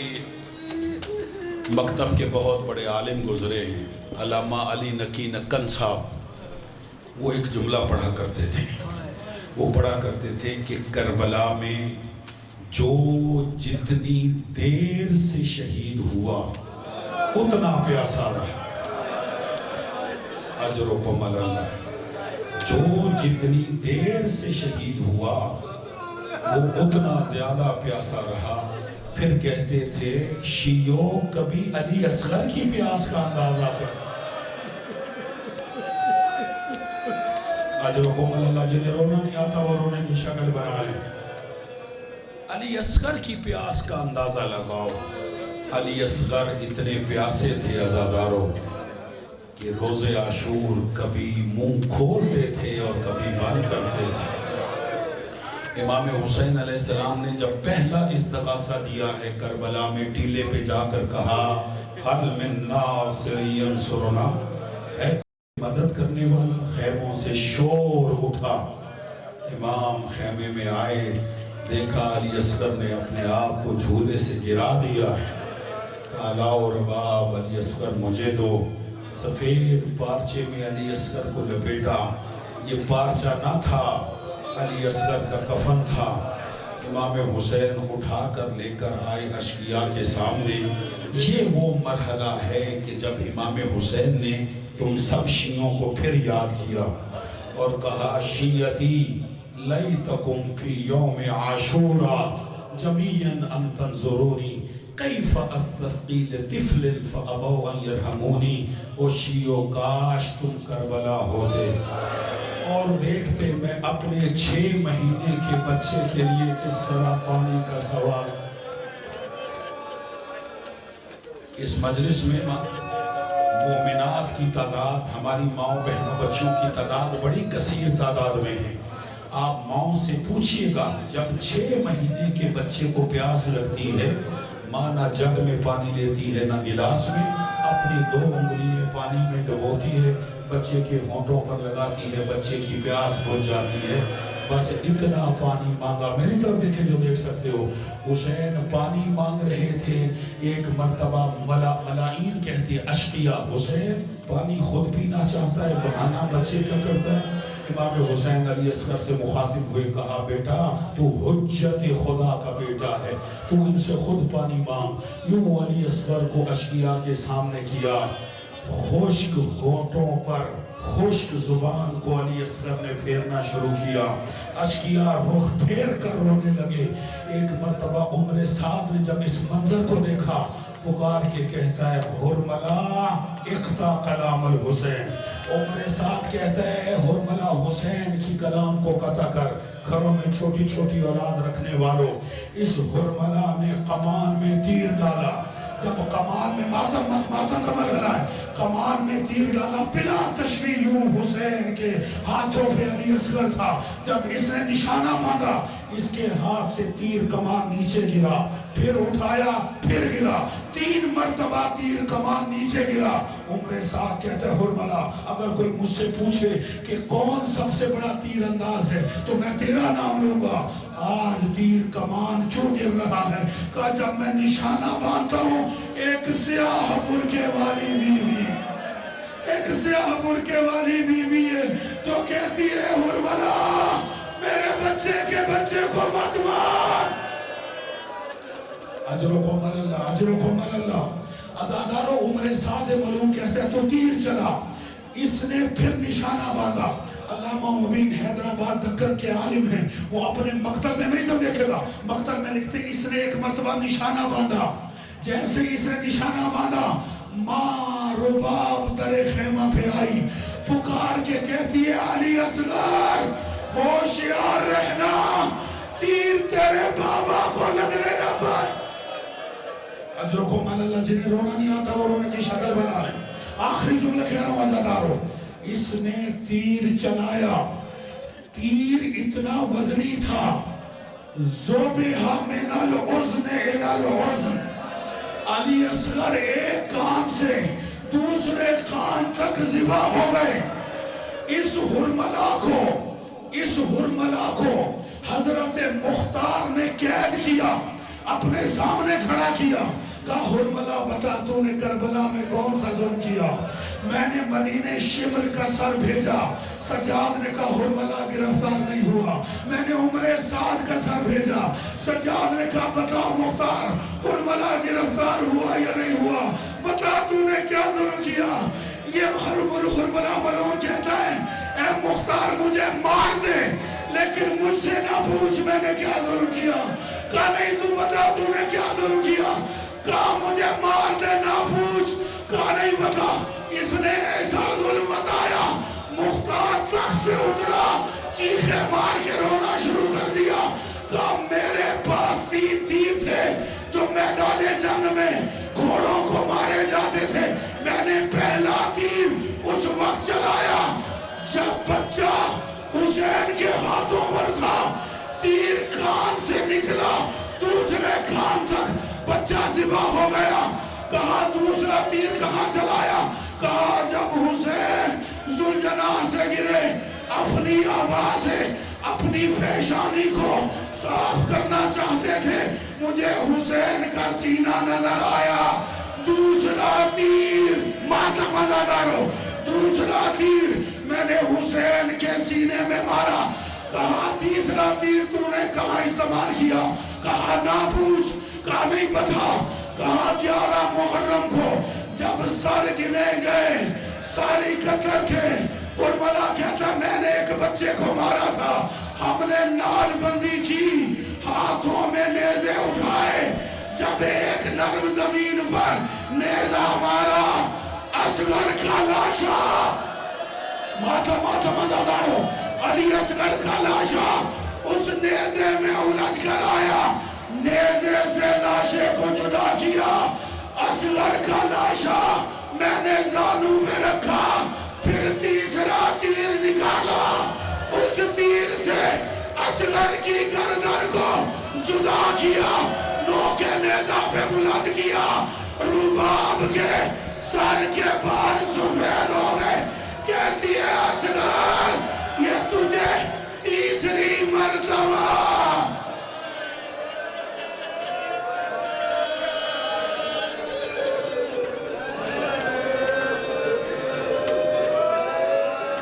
مکتب کے بہت بڑے عالم گزرے ہیں، علامہ علی نقی نکن صاحب، وہ ایک جملہ پڑھا کرتے تھے، وہ پڑھا کرتے تھے کہ کربلا میں جو جتنی دیر سے شہید ہوا اتنا پیاسا رہا. اجرکم اللہ. جو جتنی دیر سے شہید ہوا وہ اتنا زیادہ پیاسا رہا. پھر کہتے تھے شیعوں کبھی علی اصغر کی پیاس کا اندازہ کر. اجرکم اللہ. جنہیں رونا نہیں آتا وہ رونے کی شکل بنا لے. علی اصغر کی پیاس کا اندازہ لگاؤ. علی اصغر اتنے پیاسے تھے عزاداروں کہ روز عاشور کبھی منہ کھولتے تھے اور کبھی بند کرتے تھے. امام حسین علیہ السلام نے جب پہلا استغاثہ دیا ہے کربلا میں ٹیلے پہ جا کر کہا حل من ناصر ینصرنا، ہے مدد کرنے والا؟ خیموں سے شور اٹھا. امام خیمے میں آئے، دیکھا علی اصغر نے اپنے آپ کو جھولے سے گرا دیا ہے. کہا لاؤ رباب علی اصغر مجھے دو. سفید پارچے میں علی اصغر کو لپیٹا. یہ پارچہ نہ تھا، علی اصغر کا کفن تھا. امام حسین اٹھا کر لے کر آئے اشقیاء کے سامنے. یہ وہ مرحلہ ہے کہ جب امام حسین نے تم سب شیعوں کو پھر یاد کیا اور کہا شیعتی لیتکم فی یوم عاشورا جمیعاً ان تنظرونی کیف استسقی لطفل فابوا ان یرحمونی. او شیعو کاش تم کربلا ہوتے اور دیکھتے میں اپنے 6 مہینے کے بچے کے لیے کس طرح پانی کا سوال. اس مجلس میں مومنات کی تعداد، ہماری ماؤں بہنوں بچوں کی تعداد بڑی کثیر تعداد میں ہے. آپ ماؤں سے پوچھئے گا جب 6 مہینے کے بچے کو پیاس لگتی ہے، ماں نہ جگ میں پانی لیتی ہے نہ گلاس میں، اپنی 2 انگلیاں پانی میں ڈبوتی ہے، بچے کے ہونٹوں پر لگاتی ہے، بچے کی پیاس بجھ جاتی ہے. بس اتنا پانی مانگا. میری طرف دیکھیں جو دیکھ سکتے ہو. حسین پانی مانگ رہے تھے. ایک مرتبہ ملائین کہتے اشقیاء حسین پانی خود پینا چاہتا ہے، بہانہ بچے کا کرتا ہے. امام حسین علی اصغر سے مخاطب ہوئے، کہا بیٹا تو حجت خدا کا بیٹا ہے، تو ان سے خود پانی مانگ. یوں علی اصغر کو اشقیاء کے سامنے کیا. خشک ہونٹوں پر خشک زبان کو علی اصغر نے پھیرنا شروع کیا. اشقیاء رخ پھیر کر رونے لگے. ایک مرتبہ عمر سعد نے جب اس منظر کو دیکھا پکار کے کہتا ہے حرملا اقطع کلام الحسین. عمر سعد کہتا ہے حرملا حسین کی کلام کو قطع کر. گھروں میں چھوٹی چھوٹی اولاد رکھنے والوں، اس حرملا نے کمان میں تیر ڈالا. جب کمان میں ماتم کا مرحلہ ہے، کمان میں تیر ڈالا. بلا تشبیہ یوں حسین کے ہاتھوں پہ علی اصغر تھا. جب اس نے نشانہ مانگا، اس کے ہاتھ سے تیر کمان نیچے گرا، پھر اٹھایا، پھر گرا. 3 مرتبہ تیر کمان نیچے گرا. عمر سعد کہتا ہے حرملا اگر کوئی مجھ سے پوچھے کہ کون سب سے بڑا تیر انداز ہے تو میں تیرا نام لوں گا. آج تیر کمان کیوں گر رہا ہے؟ کہا جب میں نشانہ باندھتا ہوں ایک سیاہ برقعے والی بیوی، ایک سیاہ برقعے والی بیوی ہے جو کہتی ہے حرملا میرے بچے کے بچے کو مت مار. اجرکم اللہ، اجرکم اللہ. عزادارو عمر سعد ملعون کہتے ہیں تو تیر چلا. اس نے پھر نشانہ باندھا. علامہ مبین حیدرآباد دکن کے عالم ہیں، وہ اپنے مکتب میں نہیں تو دیکھے گا، مکتب میں لکھتے اس نے ایک مرتبہ نشانہ باندھا. جیسے اس نے نشانہ باندھا، ماں رباب در خیمہ پہ آئی، پکار کے کہتی ہے علی اصغر ہوشیار رہنا، تیر تیرے بابا کو لگنے نہ پائے. اجرکم اللہ. جنہیں رونا نہیں آتا وہ رونے کی شکل بنا رہے. آخری جملہ کہہ رہا ہوں عزادارو، اس نے تیر چلایا. تیر اتنا وزنی تھا، ذبح من الاذن الی الاذن. علی اصغر ایک کان سے دوسرے کان تک ذبح ہو گئے. اس حرملا کو حضرت مختار نے قید کیا اپنے سامنے کھڑا کیا، کہا حرملہ بتا تو نے کربلا میں کون سا ظلم کیا؟ میں نے مدینے شمر کا سر بھیجا، سجاد نے کہا حرملہ گرفتار نہیں ہوا۔ میں نے عمر سعد کا سر بھیجا، سجاد نے کہا بتاؤ مختار حرملہ گرفتار ہوا یا نہیں ہوا، بتا تو نے کیا ظلم کیا؟ یہ حرملہ ملعون کہتا ہے اے مختار مجھے مار دے لیکن مجھ سے نہ پوچھ میں نے کیا ظلم کیا۔ کہا نہیں تو بتا تو نے کیا ظلم کیا؟ کہا مجھے مار دے نہ پوچھ۔ کہا نہیں بتا۔ اس نے ایسا ظلم بتایا، مختار تخت سے اترا، چیخے مار کے رونا شروع کر دیا۔ کہا میرے پاس 3 تیر تھے جو میدان جنگ میں گھوڑوں کو مارے جاتے تھے، میں نے پہلا تیر اس وقت چلایا جب بچہ حسین کے ہاتھوں پر تھا، تیر کان سے نکلا دوسرے کان تک بچہ ذبح ہو گیا۔ کہا دوسرا تیر کہاں چلایا؟ کہا جب حسین ذوالجناح سے گرے، اپنی آواز سے اپنی پیشانی کو صاف کرنا چاہتے تھے، مجھے حسین کا سینہ نظر آیا۔ دوسرا تیر ماتم ازادارو، دوسرا تیر میں نے حسین کے سینے میں مارا۔ کہا تیسرا تیر تو نے کہاں استعمال کیا؟ کہا نہ پوچھ۔ کہا نہیں بتا۔ کہا 11 محرم کو جب سر گنے گئے ساری قطر تھے، حرملہ کہتا میں نے ایک بچے کو مارا تھا، ہم نے نال بندی کی، ہاتھوں میں نیزے اٹھائے، جب ایک نرم زمین پر نیزہ مارا، اصغر کا لاشا ماتم ازادارو، علی اصغر کا لاشا اس نیزے میں الجھ کر آیا، نیزے سے لاشے کو جدا کیا، اصغر کا لاشا میں نے زانو میں رکھا، پھر تیسرا تیر نکالا، اس تیر سے اصغر کی گردن کو جدا کیا، نوکے نیزہ پہ بلند کیا، رباب کے سر کے بال سفید ہو گئے۔ کہتی ہے اصغر یہ تجھے تیسری